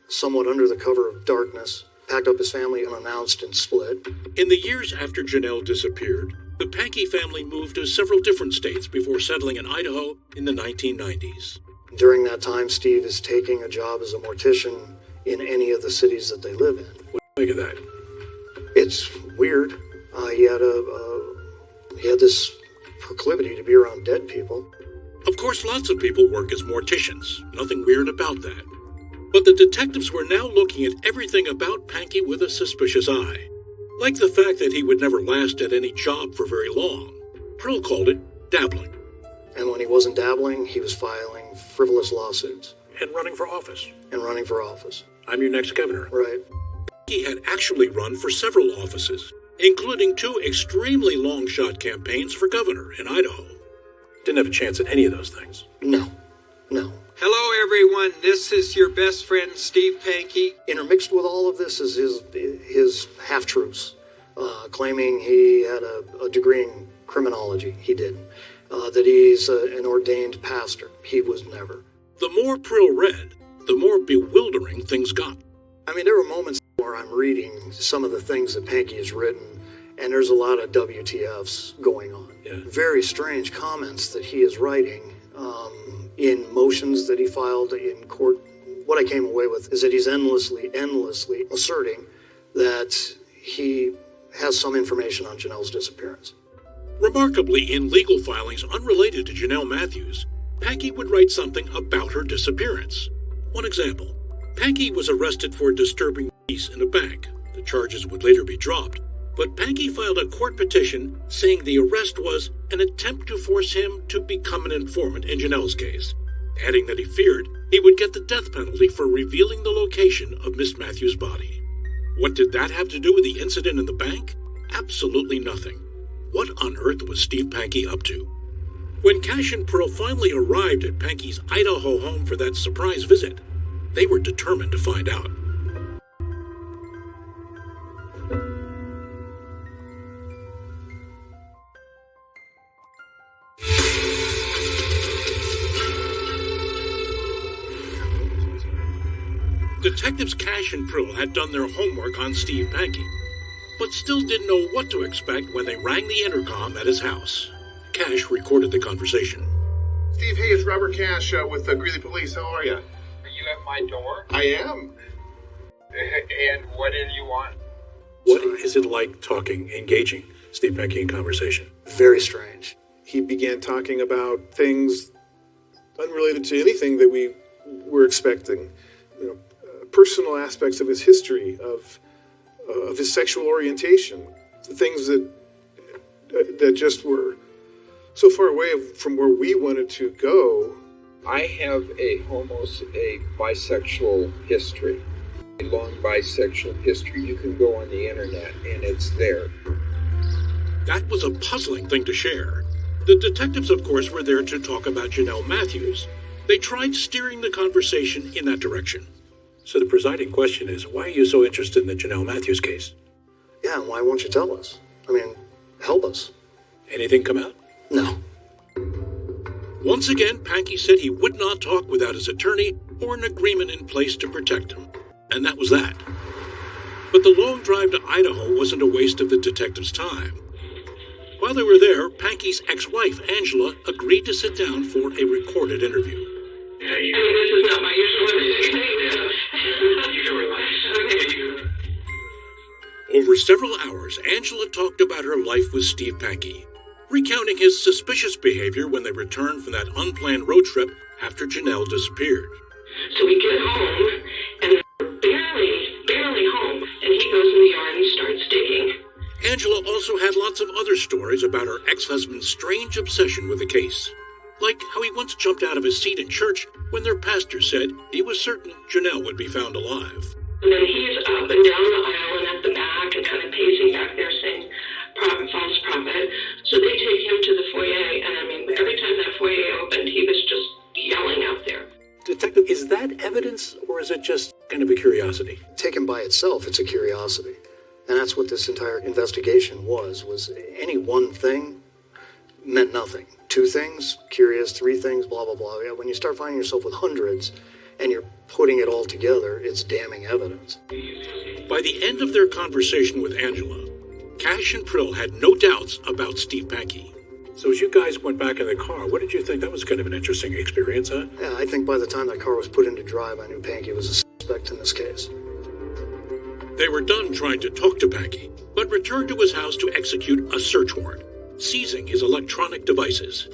somewhat under the cover of darkness, packed up his family unannounced and split. In the years after Janelle disappeared, the Pankey family moved to several different states before settling in Idaho in the 1990s. During that time, Steve is taking a job as a mortician in any of the cities that they live in. What do you think of that? It's weird. He had this proclivity to be around dead people. Of course, lots of people work as morticians. Nothing weird about that. But the detectives were now looking at everything about Pankey with a suspicious eye. Like the fact that he would never last at any job for very long. Prill called it dabbling. And when he wasn't dabbling, he was filing frivolous lawsuits. And running for office. I'm your next governor. Right. He had actually run for several offices, including 2 extremely long-shot campaigns for governor in Idaho. Didn't have a chance at any of those things. No. Hello, everyone. This is your best friend, Steve Pankey. Intermixed with all of this is his half-truths, claiming he had a degree in criminology. He did. That he's an ordained pastor. He was never. The more Prill read, the more bewildering things got. I mean, there were moments where I'm reading some of the things that Pankey has written, and there's a lot of WTFs going on. Yeah. Very strange comments that he is writing in motions that he filed in court. What I came away with is that he's endlessly asserting that he has some information on Janelle's disappearance. Remarkably, in legal filings unrelated to Janelle Matthews, Pankey would write something about her disappearance. One example, Pankey was arrested for disturbing peace in a bank. The charges would later be dropped, but Pankey filed a court petition saying the arrest was an attempt to force him to become an informant in Janelle's case, adding that he feared he would get the death penalty for revealing the location of Miss Matthews' body. What did that have to do with the incident in the bank? Absolutely nothing. What on earth was Steve Pankey up to? When Cash and Prill finally arrived at Pankey's Idaho home for that surprise visit, they were determined to find out. Detectives Cash and Prill had done their homework on Steve Pankey, but still didn't know what to expect when they rang the intercom at his house. Cash recorded the conversation. Steve, hey, it's Robert Cash with the Greeley Police. How are you? Are you at my door? I am. And what do you want? What is it like engaging Steve Pankey in conversation? Very strange. He began talking about things unrelated to anything that we were expecting. Personal aspects of his history, of his sexual orientation, things that just were so far away from where we wanted to go. I have a bisexual history, a long bisexual history. You can go on the internet and it's there. That was a puzzling thing to share. The detectives, of course, were there to talk about Janelle Matthews. They tried steering the conversation in that direction. So the presiding question is, why are you so interested in the Janelle Matthews case? Yeah, why won't you tell us? I mean, help us. Anything come out? No. Once again, Pankey said he would not talk without his attorney or an agreement in place to protect him. And that was that. But the long drive to Idaho wasn't a waste of the detectives' time. While they were there, Pankey's ex-wife, Angela, agreed to sit down for a recorded interview. This is not my usual You can relax. Over several hours, Angela talked about her life with Steve Pankey, recounting his suspicious behavior when they returned from that unplanned road trip after Janelle disappeared. So we get home, and we're barely home, and he goes in the yard and starts digging. Angela also had lots of other stories about her ex-husband's strange obsession with the case. Like how he once jumped out of his seat in church when their pastor said he was certain Janelle would be found alive. And then he's up and down the aisle and at the back and kind of pacing back there saying, "Prophet, false prophet." So they take him to the foyer, and I mean, every time that foyer opened, he was just yelling out there. Detective, is that evidence, or is it just kind of a curiosity? Taken by itself, it's a curiosity. And that's what this entire investigation was any one thing meant nothing. Two things, curious, three things, blah, blah, blah. Yeah, when you start finding yourself with hundreds and you're putting it all together, it's damning evidence. By the end of their conversation with Angela, Cash and Prill had no doubts about Steve Pankey. So as you guys went back in the car, what did you think? That was kind of an interesting experience, huh? Yeah, I think by the time that car was put into drive, I knew Pankey was a suspect in this case. They were done trying to talk to Pankey, but returned to his house to execute a search warrant, seizing his electronic devices.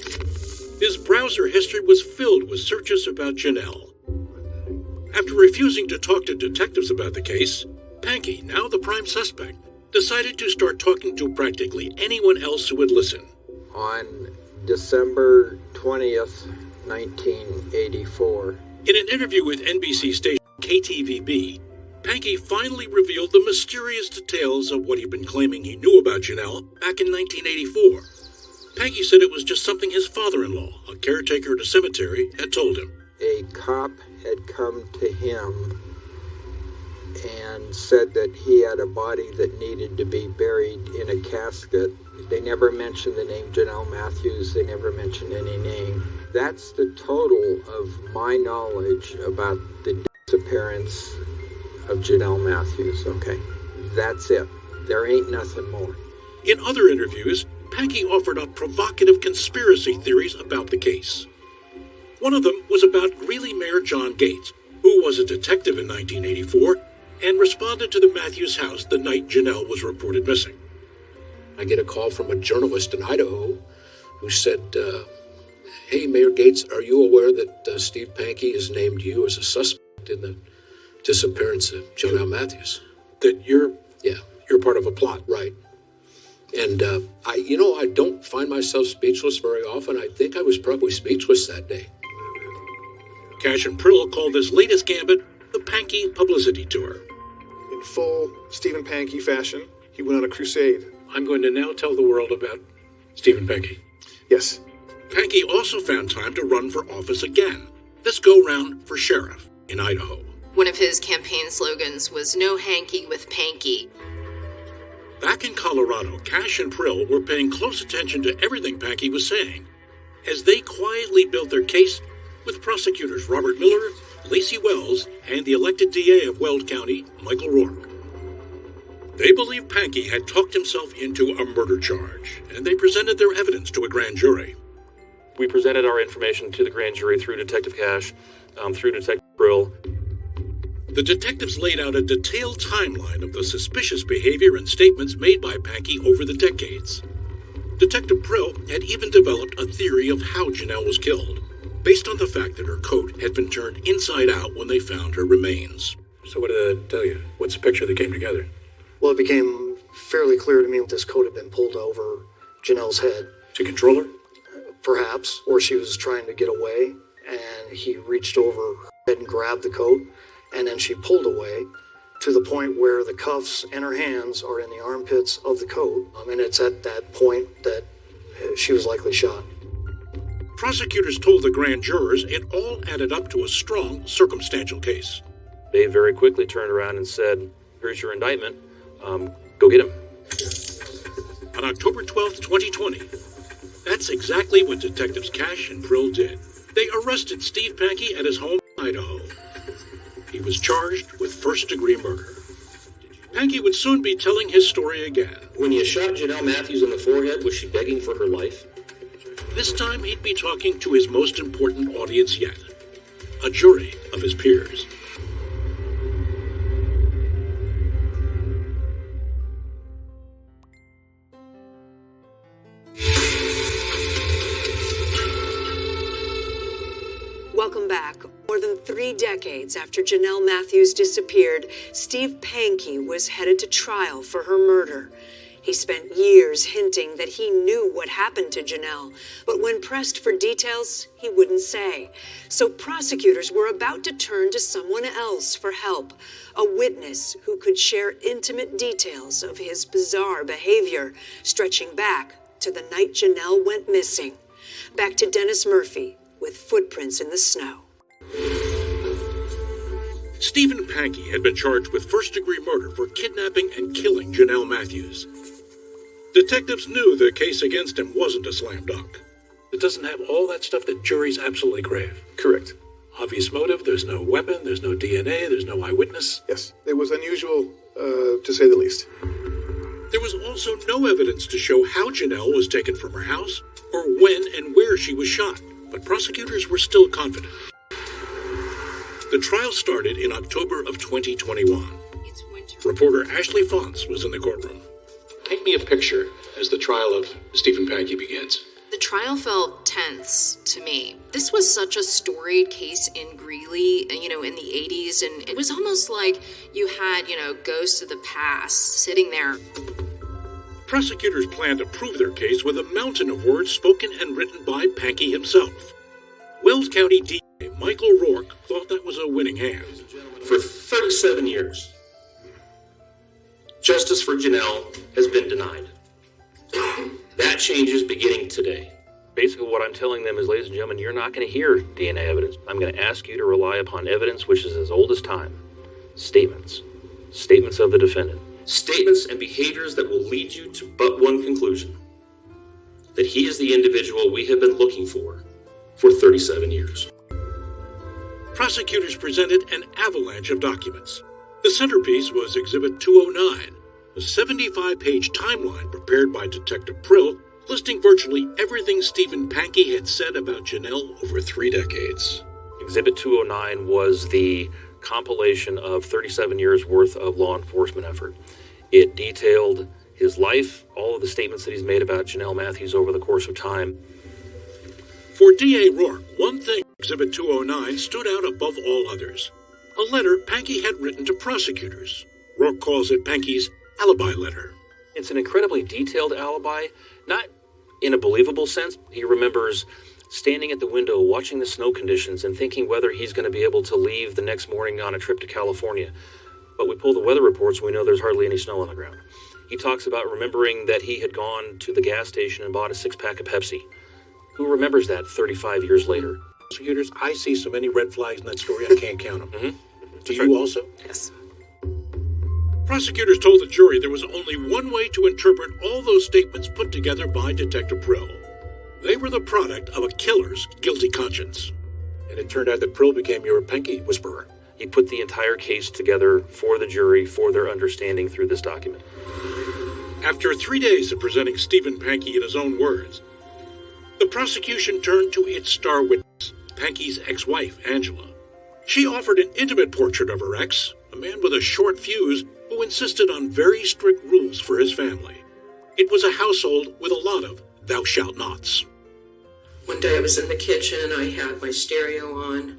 His browser history was filled with searches about Janelle. After refusing to talk to detectives about the case, Pankey, now the prime suspect, decided to start talking to practically anyone else who would listen. On December 20th, 1984. In an interview with NBC station KTVB, Pankey finally revealed the mysterious details of what he'd been claiming he knew about Janelle back in 1984. Pankey said it was just something his father-in-law, a caretaker at a cemetery, had told him. A cop had come to him and said that he had a body that needed to be buried in a casket. They never mentioned the name Janelle Matthews. They never mentioned any name. That's the total of my knowledge about the disappearance of Janelle Matthews, okay? That's it. There ain't nothing more. In other interviews, Pankey offered up provocative conspiracy theories about the case. One of them was about Greeley Mayor John Gates, who was a detective in 1984 and responded to the Matthews house the night Janelle was reported missing. I get a call from a journalist in Idaho who said, "Hey, Mayor Gates, are you aware that Steve Pankey has named you as a suspect in the disappearance of Janelle Matthews?" That you're part of a plot. Right. And I don't find myself speechless very often. I think I was probably speechless that day. Cash and Prill called this latest gambit the Pankey publicity tour. In full Stephen Pankey fashion, he went on a crusade. I'm going to now tell the world about Stephen Pankey. Yes. Pankey also found time to run for office again, this go-round for sheriff in Idaho. One of his campaign slogans was "No hanky with Pankey." Back in Colorado, Cash and Prill were paying close attention to everything Pankey was saying as they quietly built their case with prosecutors Robert Miller Lacey Wells, and the elected DA of Weld County, Michael Rourke. They believe Pankey had talked himself into a murder charge, and they presented their evidence to a grand jury. We presented our information to the grand jury through Detective Cash, through Detective Brill. The detectives laid out a detailed timeline of the suspicious behavior and statements made by Pankey over the decades. Detective Brill had even developed a theory of how Janelle was killed, based on the fact that her coat had been turned inside out when they found her remains. So what did that tell you? What's the picture that came together? Well, it became fairly clear to me that this coat had been pulled over Janelle's head. To control her? Perhaps, or she was trying to get away, and he reached over her head and grabbed the coat, and then she pulled away to the point where the cuffs and her hands are in the armpits of the coat, and it's at that point that she was likely shot. Prosecutors told the grand jurors it all added up to a strong circumstantial case. They very quickly turned around and said, "Here's your indictment. Go get him." On October 12th, 2020, that's exactly what Detectives Cash and Brill did. They arrested Steve Pankey at his home in Idaho. He was charged with first-degree murder. Pankey would soon be telling his story again. When you shot Janelle Matthews in the forehead, was she begging for her life? This time he'd be talking to his most important audience yet, a jury of his peers. Welcome back. More than 3 decades after Janelle Matthews disappeared, Steve Pankey was headed to trial for her murder. He spent years hinting that he knew what happened to Janelle, but when pressed for details, he wouldn't say. So prosecutors were about to turn to someone else for help, a witness who could share intimate details of his bizarre behavior, stretching back to the night Janelle went missing. Back to Dennis Murphy with footprints in the snow. Stephen Pankey had been charged with first-degree murder for kidnapping and killing Janelle Matthews. Detectives knew the case against him wasn't a slam dunk. It doesn't have all that stuff that juries absolutely crave. Correct. Obvious motive, there's no weapon, there's no DNA, there's no eyewitness. Yes, it was unusual, to say the least. There was also no evidence to show how Janelle was taken from her house or when and where she was shot, but prosecutors were still confident. The trial started in October of 2021. Reporter Ashley Fonts was in the courtroom. Paint me a picture as the trial of Stephen Pankey begins. The trial felt tense to me. This was such a storied case in Greeley, in the 80s, and it was almost like you had, ghosts of the past sitting there. Prosecutors planned to prove their case with a mountain of words spoken and written by Pankey himself. Weld County DA Michael Rourke thought that was a winning hand. For 37 years, justice for Janelle has been denied. That changes beginning today. Basically what I'm telling them is, ladies and gentlemen, you're not going to hear DNA evidence. I'm going to ask you to rely upon evidence which is as old as time. Statements. Statements of the defendant. Statements and behaviors that will lead you to but one conclusion. That he is the individual we have been looking for 37 years. Prosecutors presented an avalanche of documents. The centerpiece was Exhibit 209, a 75-page timeline prepared by Detective Brill, listing virtually everything Stephen Pankey had said about Janelle over 3 decades. Exhibit 209 was the compilation of 37 years' worth of law enforcement effort. It detailed his life, all of the statements that he's made about Janelle Matthews over the course of time. For DA Rourke, one thing Exhibit 209 stood out above all others. A letter Pankey had written to prosecutors. Rourke calls it Pankey's alibi letter. It's an incredibly detailed alibi, not in a believable sense. He remembers standing at the window, watching the snow conditions, and thinking whether he's going to be able to leave the next morning on a trip to California. But we pull the weather reports, and we know there's hardly any snow on the ground. He talks about remembering that he had gone to the gas station and bought a 6-pack of Pepsi. Who remembers that 35 years later? Prosecutors, I see so many red flags in that story, I can't count them. Mm-hmm. Do you also? Yes. Prosecutors told the jury there was only one way to interpret all those statements put together by Detective Brill. They were the product of a killer's guilty conscience. And it turned out that Prill became your Panky whisperer. He put the entire case together for the jury for their understanding through this document. After 3 days of presenting Stephen Panky in his own words, the prosecution turned to its star witness, Panky's ex-wife, Angela. She offered an intimate portrait of her ex, a man with a short fuse who insisted on very strict rules for his family. It was a household with a lot of thou shalt nots. One day I was in the kitchen, I had my stereo on,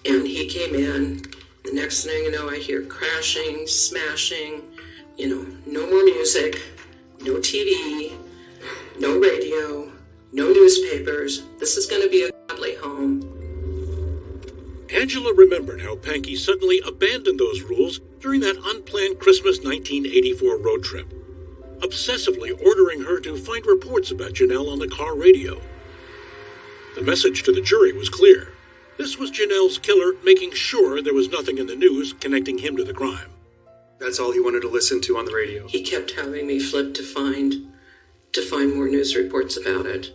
and he came in. The next thing you know, I hear crashing, smashing, no more music, no TV, no radio, no newspapers. This is going to be a godly home. Angela remembered how Panky suddenly abandoned those rules during that unplanned Christmas 1984 road trip, obsessively ordering her to find reports about Janelle on the car radio. The message to the jury was clear. This was Janelle's killer making sure there was nothing in the news connecting him to the crime. That's all he wanted to listen to on the radio. He kept having me flip to find more news reports about it.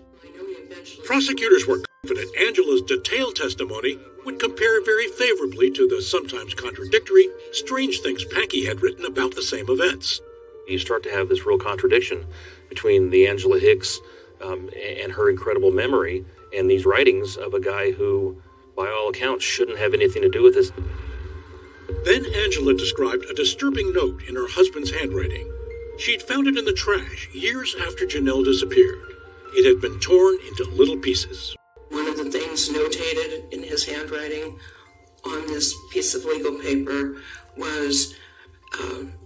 Prosecutors were confident Angela's detailed testimony would compare very favorably to the sometimes contradictory, strange things Panky had written about the same events. You start to have this real contradiction between the Angela Hicks and her incredible memory and these writings of a guy who, by all accounts, shouldn't have anything to do with this. Then Angela described a disturbing note in her husband's handwriting. She'd found it in the trash years after Janelle disappeared. It had been torn into little pieces. One of the things notated in his handwriting on this piece of legal paper was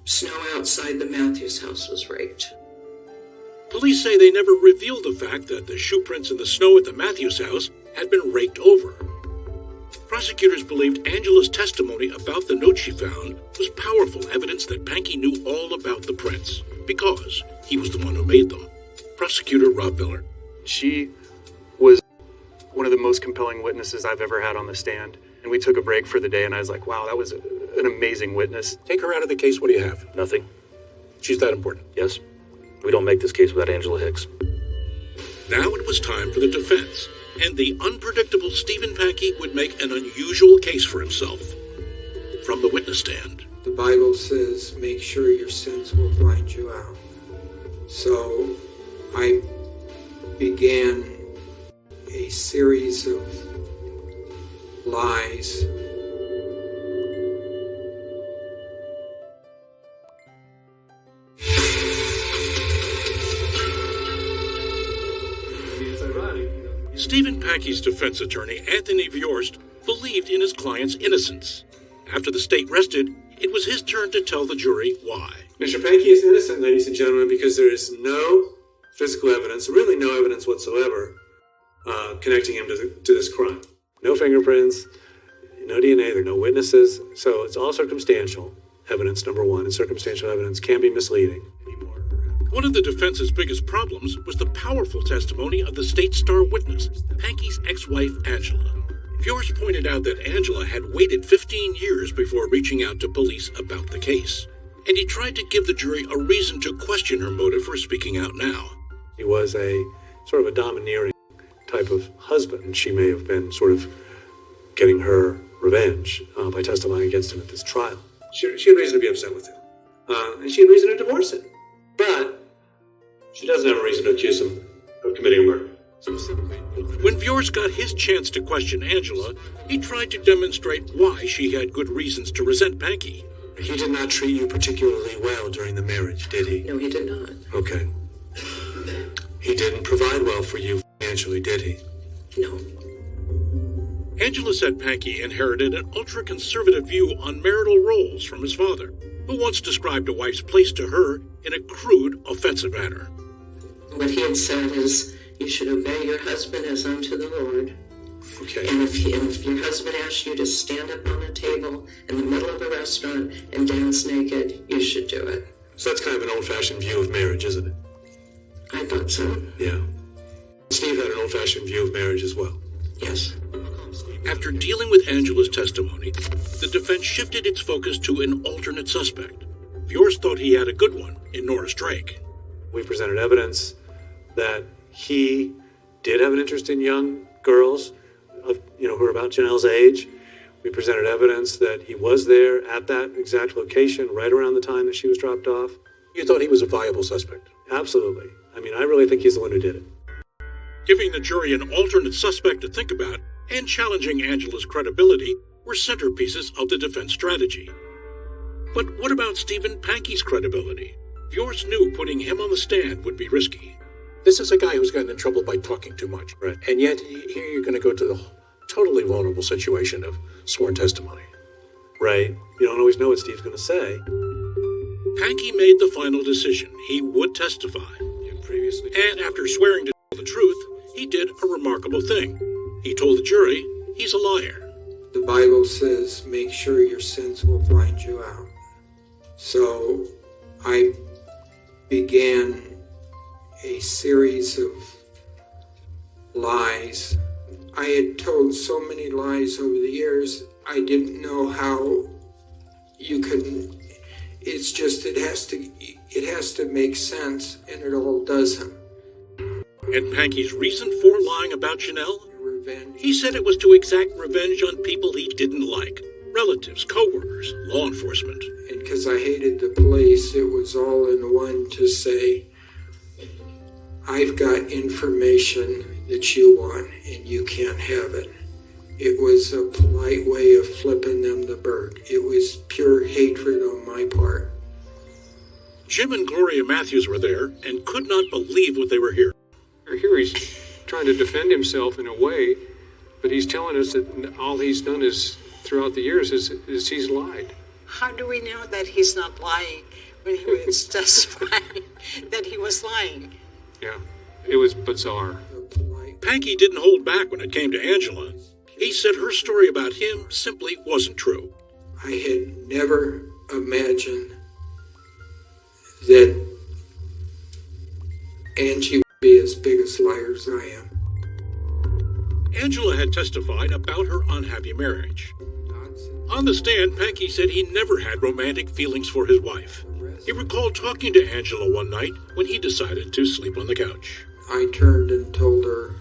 snow outside the Matthews house was raked. Police say they never revealed the fact that the shoe prints in the snow at the Matthews house had been raked over. Prosecutors believed Angela's testimony about the note she found was powerful evidence that Panky knew all about the prints, because he was the one who made them. Prosecutor Rob Miller. She was one of the most compelling witnesses I've ever had on the stand. And we took a break for the day, and I was like, wow, that was an amazing witness. Take her out of the case. What do you have? Nothing. She's that important. Yes. We don't make this case without Angela Hicks. Now it was time for the defense, and the unpredictable Stephen Panky would make an unusual case for himself. From the witness stand. The Bible says, make sure your sins will find you out. So I began a series of lies. Stephen Panky's defense attorney, Anthony Vjorst, believed in his client's innocence. After the state rested, it was his turn to tell the jury why. Mr. Panky is innocent, ladies and gentlemen, because there is no physical evidence, really no evidence whatsoever, connecting him to this crime. No fingerprints, no DNA, there are no witnesses, so it's all circumstantial evidence, number one, and circumstantial evidence can be misleading. One of the defense's biggest problems was the powerful testimony of the state's star witness, Panky's ex-wife, Angela. Vjorst pointed out that Angela had waited 15 years before reaching out to police about the case, and he tried to give the jury a reason to question her motive for speaking out now. He was a sort of a domineering type of husband. She may have been sort of getting her revenge by testifying against him at this trial. She had reason to be upset with him, and she had reason to divorce him. But she doesn't have a reason to accuse him of committing a murder. When Vjorst got his chance to question Angela, he tried to demonstrate why she had good reasons to resent Panky. He did not treat you particularly well during the marriage, did he? No, he did not. Okay. He didn't provide well for you financially, did he? No. Angela said Panky inherited an ultra-conservative view on marital roles from his father, who once described a wife's place to her in a crude, offensive manner. What he had said is, you should obey your husband as unto the Lord. Okay. And if your husband asks you to stand up on a table in the middle of a restaurant and dance naked, you should do it. So that's kind of an old-fashioned view of marriage, isn't it? I thought so. Yeah. Steve had an old-fashioned view of marriage as well. Yes. After dealing with Angela's testimony, the defense shifted its focus to an alternate suspect. Vjorst thought he had a good one in Norris Drake. We presented evidence that he did have an interest in young girls, who are about Janelle's age. We presented evidence that he was there at that exact location right around the time that she was dropped off. You thought he was a viable suspect? Absolutely. I mean, I really think he's the one who did it. Giving the jury an alternate suspect to think about and challenging Angela's credibility were centerpieces of the defense strategy. But what about Stephen Pankey's credibility? Viors knew putting him on the stand would be risky. This is a guy who's gotten in trouble by talking too much. Right. And yet, here you're going to go to the totally vulnerable situation of sworn testimony. Right. You don't always know what Steve's going to say. Pankey made the final decision. He would testify. And after swearing to tell the truth, he did a remarkable thing. He told the jury he's a liar. The Bible says, make sure your sins will find you out. So I began a series of lies. I had told so many lies over the years, I didn't know how you could. It's just it has to make sense, and it all doesn't. And Pankey's reason for lying about Janelle? Revenge. He said it was to exact revenge on people he didn't like. Relatives, co-workers, law enforcement. And because I hated the police, it was all in one to say, I've got information that you want, and you can't have it. It was a polite way of flipping them the bird. It was pure hatred on my part. Jim and Gloria Matthews were there and could not believe what they were hearing. Here he's trying to defend himself in a way, but he's telling us that all he's done is, throughout the years, is he's lied. How do we know that he's not lying when he was testifying that he was lying? Yeah, it was bizarre. Pankey didn't hold back when it came to Angela. He said her story about him simply wasn't true. I had never imagined that Angie would be as big a liar as I am. Angela had testified about her unhappy marriage. On the stand, Pankey said he never had romantic feelings for his wife. He recalled talking to Angela one night when he decided to sleep on the couch. I turned and told her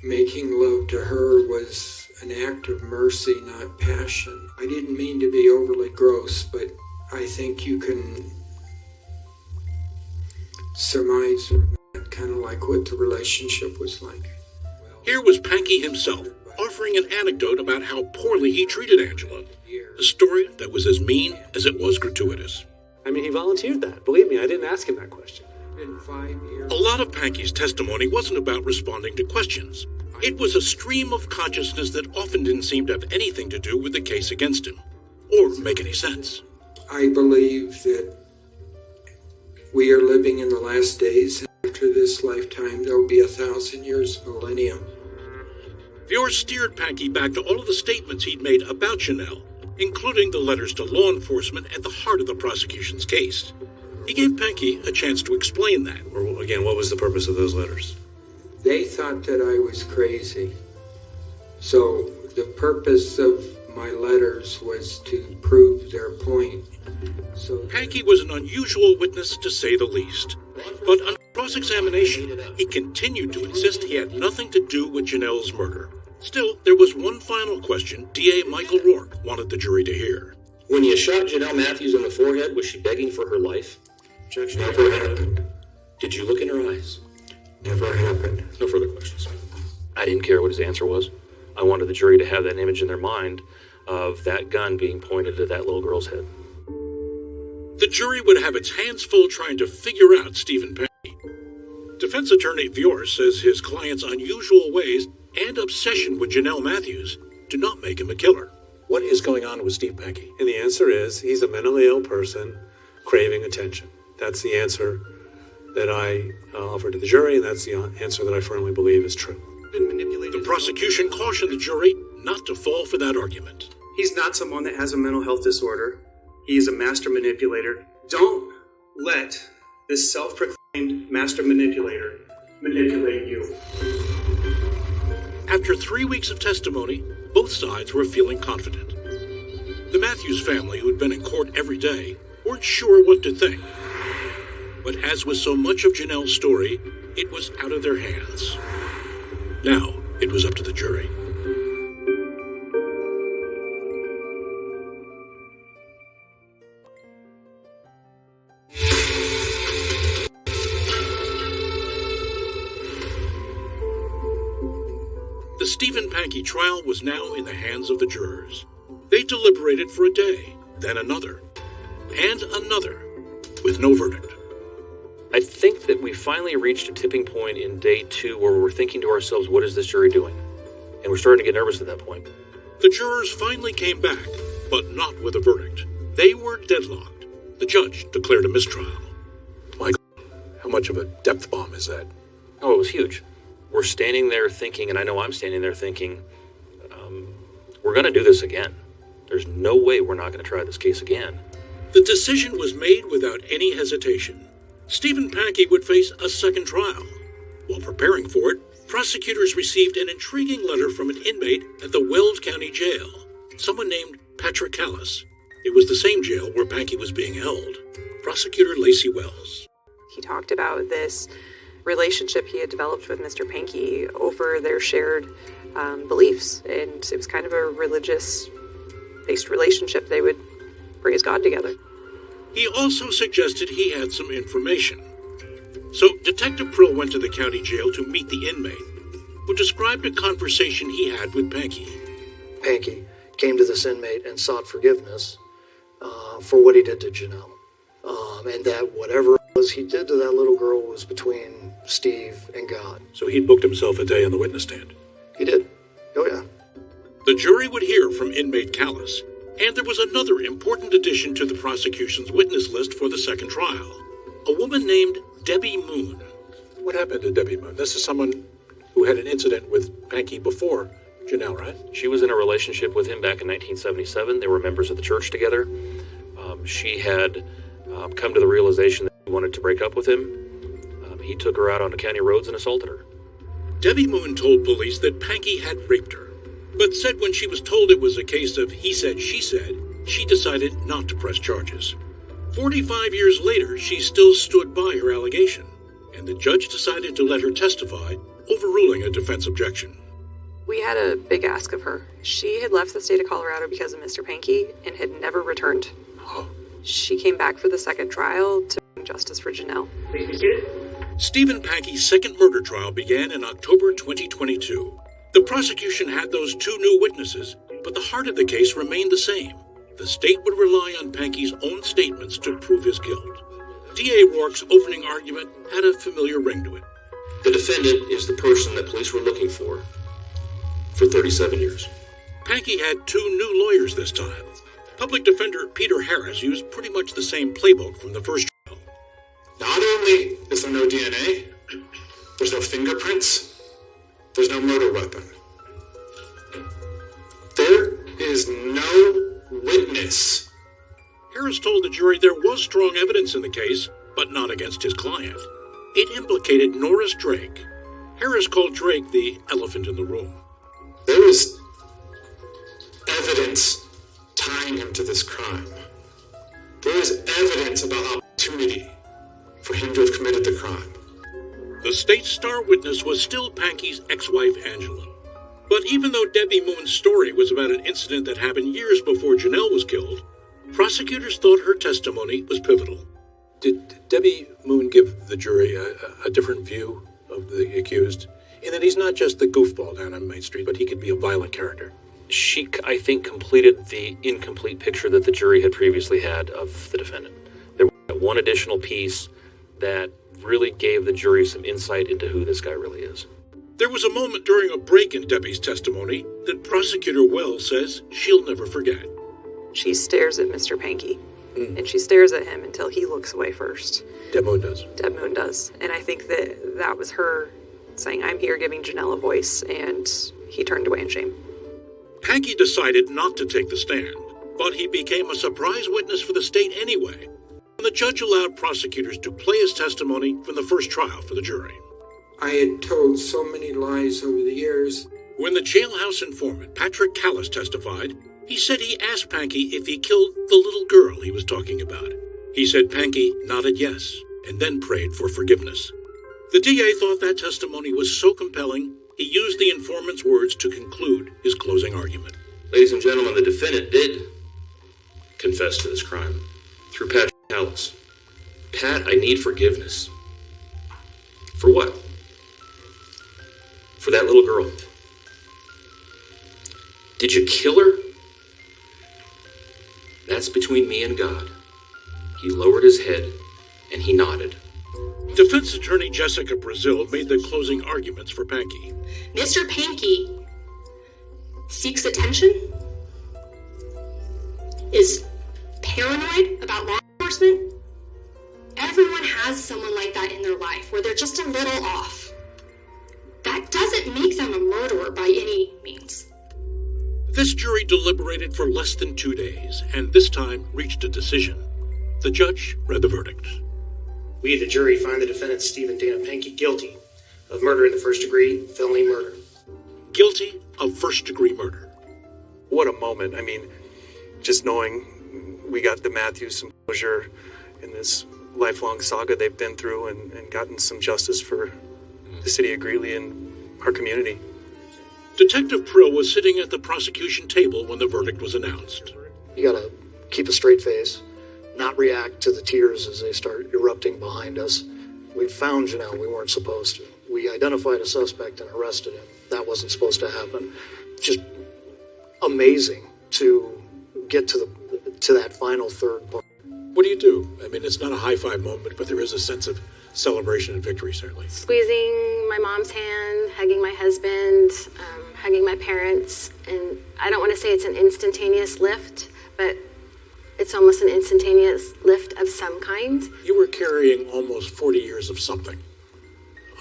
making love to her was an act of mercy, not passion. I didn't mean to be overly gross, but I think you can surmise from that kind of like what the relationship was like. Here was Pankey himself, offering an anecdote about how poorly he treated Angela. A story that was as mean as it was gratuitous. I mean, he volunteered that. Believe me, I didn't ask him that question. A lot of Pankey's testimony wasn't about responding to questions. It was a stream of consciousness that often didn't seem to have anything to do with the case against him, or make any sense. I believe that we are living in the last days. After this lifetime, there'll be 1,000 years, millennium. Viors steered Pankey back to all of the statements he'd made about Janelle, including the letters to law enforcement at the heart of the prosecution's case. He gave Pankey a chance to explain that. Or again, what was the purpose of those letters? They thought that I was crazy. So the purpose of my letters was to prove their point. So Pankey was an unusual witness, to say the least. But on cross-examination, he continued to insist he had nothing to do with Janelle's murder. Still, there was one final question D.A. Michael Rourke wanted the jury to hear. When you shot Janelle Matthews in the forehead, was she begging for her life? Objection. Never happened. Did you look in her eyes? Never happened. No further questions. I didn't care what his answer was. I wanted the jury to have that image in their mind of that gun being pointed at that little girl's head. The jury would have its hands full trying to figure out Stephen Pankey. Defense attorney Viors says his client's unusual ways and obsession with Janelle Matthews do not make him a killer. What is going on with Steve Pankey? And the answer is he's a mentally ill person craving attention. That's the answer that I offered to the jury, and that's the answer that I firmly believe is true. The prosecution cautioned the jury not to fall for that argument. He's not someone that has a mental health disorder. He is a master manipulator. Don't let this self-proclaimed master manipulator manipulate you. After 3 weeks of testimony, both sides were feeling confident. The Matthews family, who'd been in court every day, weren't sure what to think. But as with so much of Janelle's story, it was out of their hands. Now, it was up to the jury. Stephen Pankey trial was now in the hands of the jurors. They deliberated for a day, then another, and another, with no verdict. I think that we finally reached a tipping point in day 2 where we're thinking to ourselves, what is this jury doing? And we're starting to get nervous at that point. The jurors finally came back, but not with a verdict. They were deadlocked. The judge declared a mistrial. My God, how much of a depth bomb is that? Oh, it was huge. We're standing there thinking, and I know I'm standing there thinking, we're going to do this again. There's no way we're not going to try this case again. The decision was made without any hesitation. Stephen Pankey would face a second trial. While preparing for it, prosecutors received an intriguing letter from an inmate at the Wells County Jail, someone named Patrick Callis. It was the same jail where Pankey was being held. Prosecutor Lacey Wells. He talked about this relationship he had developed with Mr. Pankey over their shared beliefs, and it was kind of a religious-based relationship. They would praise God together. He also suggested he had some information. So Detective Prill went to the county jail to meet the inmate, who described a conversation he had with Pankey. Pankey came to this inmate and sought forgiveness for what he did to Janelle. And that whatever it was he did to that little girl was between Steve and God. So he'd booked himself a day on the witness stand. He did. Oh, yeah. The jury would hear from inmate Callis, and there was another important addition to the prosecution's witness list for the second trial. A woman named Debbie Moon. What happened to Debbie Moon? This is someone who had an incident with Pankey before Janelle, right? She was in a relationship with him back in 1977. They were members of the church together. She had come to the realization that he wanted to break up with him. He took her out on the county roads and assaulted her. Debbie Moon told police that Pankey had raped her, but said when she was told it was a case of he said, she decided not to press charges. 45 years later, she still stood by her allegation, and the judge decided to let her testify, overruling a defense objection. We had a big ask of her. She had left the state of Colorado because of Mr. Pankey and had never returned. She came back for the second trial to bring justice for Janelle. Stephen Pankey's second murder trial began in October 2022. The prosecution had those two new witnesses, but the heart of the case remained the same. The state would rely on Pankey's own statements to prove his guilt. D.A. Rourke's opening argument had a familiar ring to it. The defendant is the person that police were looking for 37 years. Pankey had two new lawyers this time. Public defender Peter Harris used pretty much the same playbook from the first trial. Not only is there no DNA, there's no fingerprints, there's no murder weapon. There is no witness. Harris told the jury there was strong evidence in the case, but not against his client. It implicated Norris Drake. Harris called Drake the elephant in the room. There is evidence tying him to this crime. There is evidence about opportunity for him to have committed the crime. The state's star witness was still Pankey's ex-wife, Angela. But even though Debbie Moon's story was about an incident that happened years before Janelle was killed, prosecutors thought her testimony was pivotal. Did Debbie Moon give the jury a different view of the accused? In that he's not just the goofball down on Main Street, but he could be a violent character. She, I think, completed the incomplete picture that the jury had previously had of the defendant. There was one additional piece that really gave the jury some insight into who this guy really is. There was a moment during a break in Debbie's testimony that Prosecutor Wells says she'll never forget. She stares at Mr. Pankey, and she stares at him until he looks away first. Deb Moon does. Deb Moon does. And I think that was her saying, I'm here giving Janelle a voice, and he turned away in shame. Pankey decided not to take the stand, but he became a surprise witness for the state anyway. And the judge allowed prosecutors to play his testimony from the first trial for the jury. I had told so many lies over the years. When the jailhouse informant, Patrick Callis, testified, he said he asked Pankey if he killed the little girl he was talking about. He said Pankey nodded yes, and then prayed for forgiveness. The DA thought that testimony was so compelling, he used the informant's words to conclude his closing argument. Ladies and gentlemen, the defendant did confess to this crime through Patrick Callis. Pat, I need forgiveness. For what? For that little girl. Did you kill her? That's between me and God. He lowered his head, and he nodded. Defense attorney Jessica Brazil made the closing arguments for Pankey. Mr. Pankey seeks attention, is paranoid about law enforcement. Everyone has someone like that in their life where they're just a little off. That doesn't make them a murderer by any means. This jury deliberated for less than 2 days, and this time reached a decision. The judge read the verdict. We, the jury, find the defendant Stephen Dana Pankey guilty of murder in the first degree, felony murder. Guilty of first-degree murder. What a moment. I mean, just knowing we got the Matthews some closure in this lifelong saga they've been through and gotten some justice for the city of Greeley and our community. Detective Prill was sitting at the prosecution table when the verdict was announced. You gotta keep a straight face, not react to the tears as they start erupting behind us. We found Janelle, we weren't supposed to. We identified a suspect and arrested him. That wasn't supposed to happen. Just amazing to get to that final third part. What do you do? I mean, it's not a high-five moment, but there is a sense of celebration and victory, certainly. Squeezing my mom's hand, hugging my husband, hugging my parents. And I don't want to say it's an instantaneous lift, but it's almost an instantaneous lift of some kind. You were carrying almost 40 years of something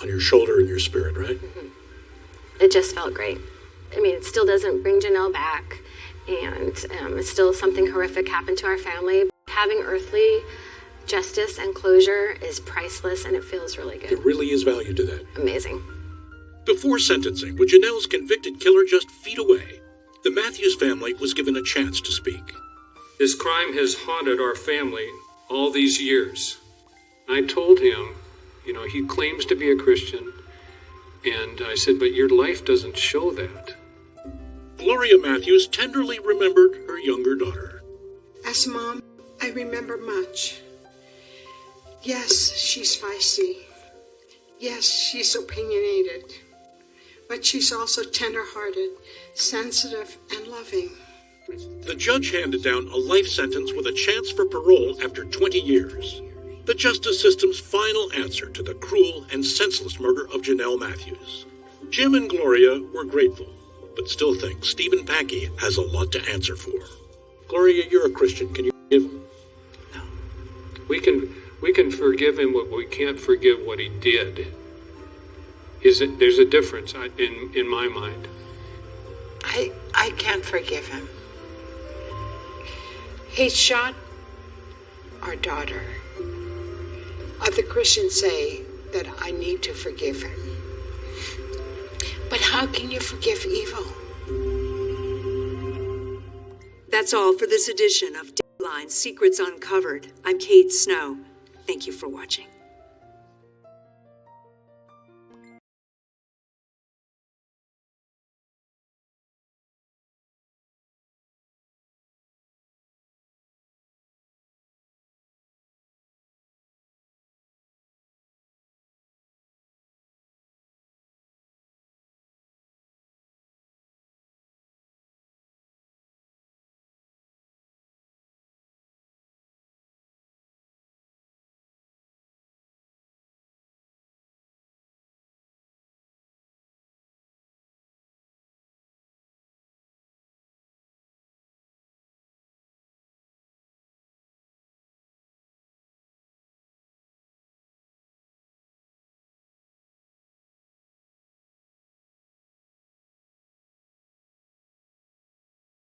on your shoulder and your spirit, right? Mm-hmm. It just felt great. I mean, it still doesn't bring Janelle back, and it's still something horrific happened to our family. Having earthly justice and closure is priceless, and it feels really good. There really is value to that. Amazing. Before sentencing, with Janelle's convicted killer just feet away, the Matthews family was given a chance to speak. This crime has haunted our family all these years. I told him, he claims to be a Christian, and I said, but your life doesn't show that. Gloria Matthews tenderly remembered her younger daughter. As mom, I remember much. Yes, she's feisty. Yes, she's opinionated. But she's also tender-hearted, sensitive, and loving. The judge handed down a life sentence with a chance for parole after 20 years. The justice system's final answer to the cruel and senseless murder of Janelle Matthews. Jim and Gloria were grateful, but still think Stephen Pankey has a lot to answer for. Gloria, you're a Christian. Can you forgive him? No. We can forgive him, but we can't forgive what he did. There's a difference in my mind. I can't forgive him. He shot our daughter. Other Christians say that I need to forgive him. But how can you forgive evil? That's all for this edition of Dateline Secrets Uncovered. I'm Kate Snow. Thank you for watching.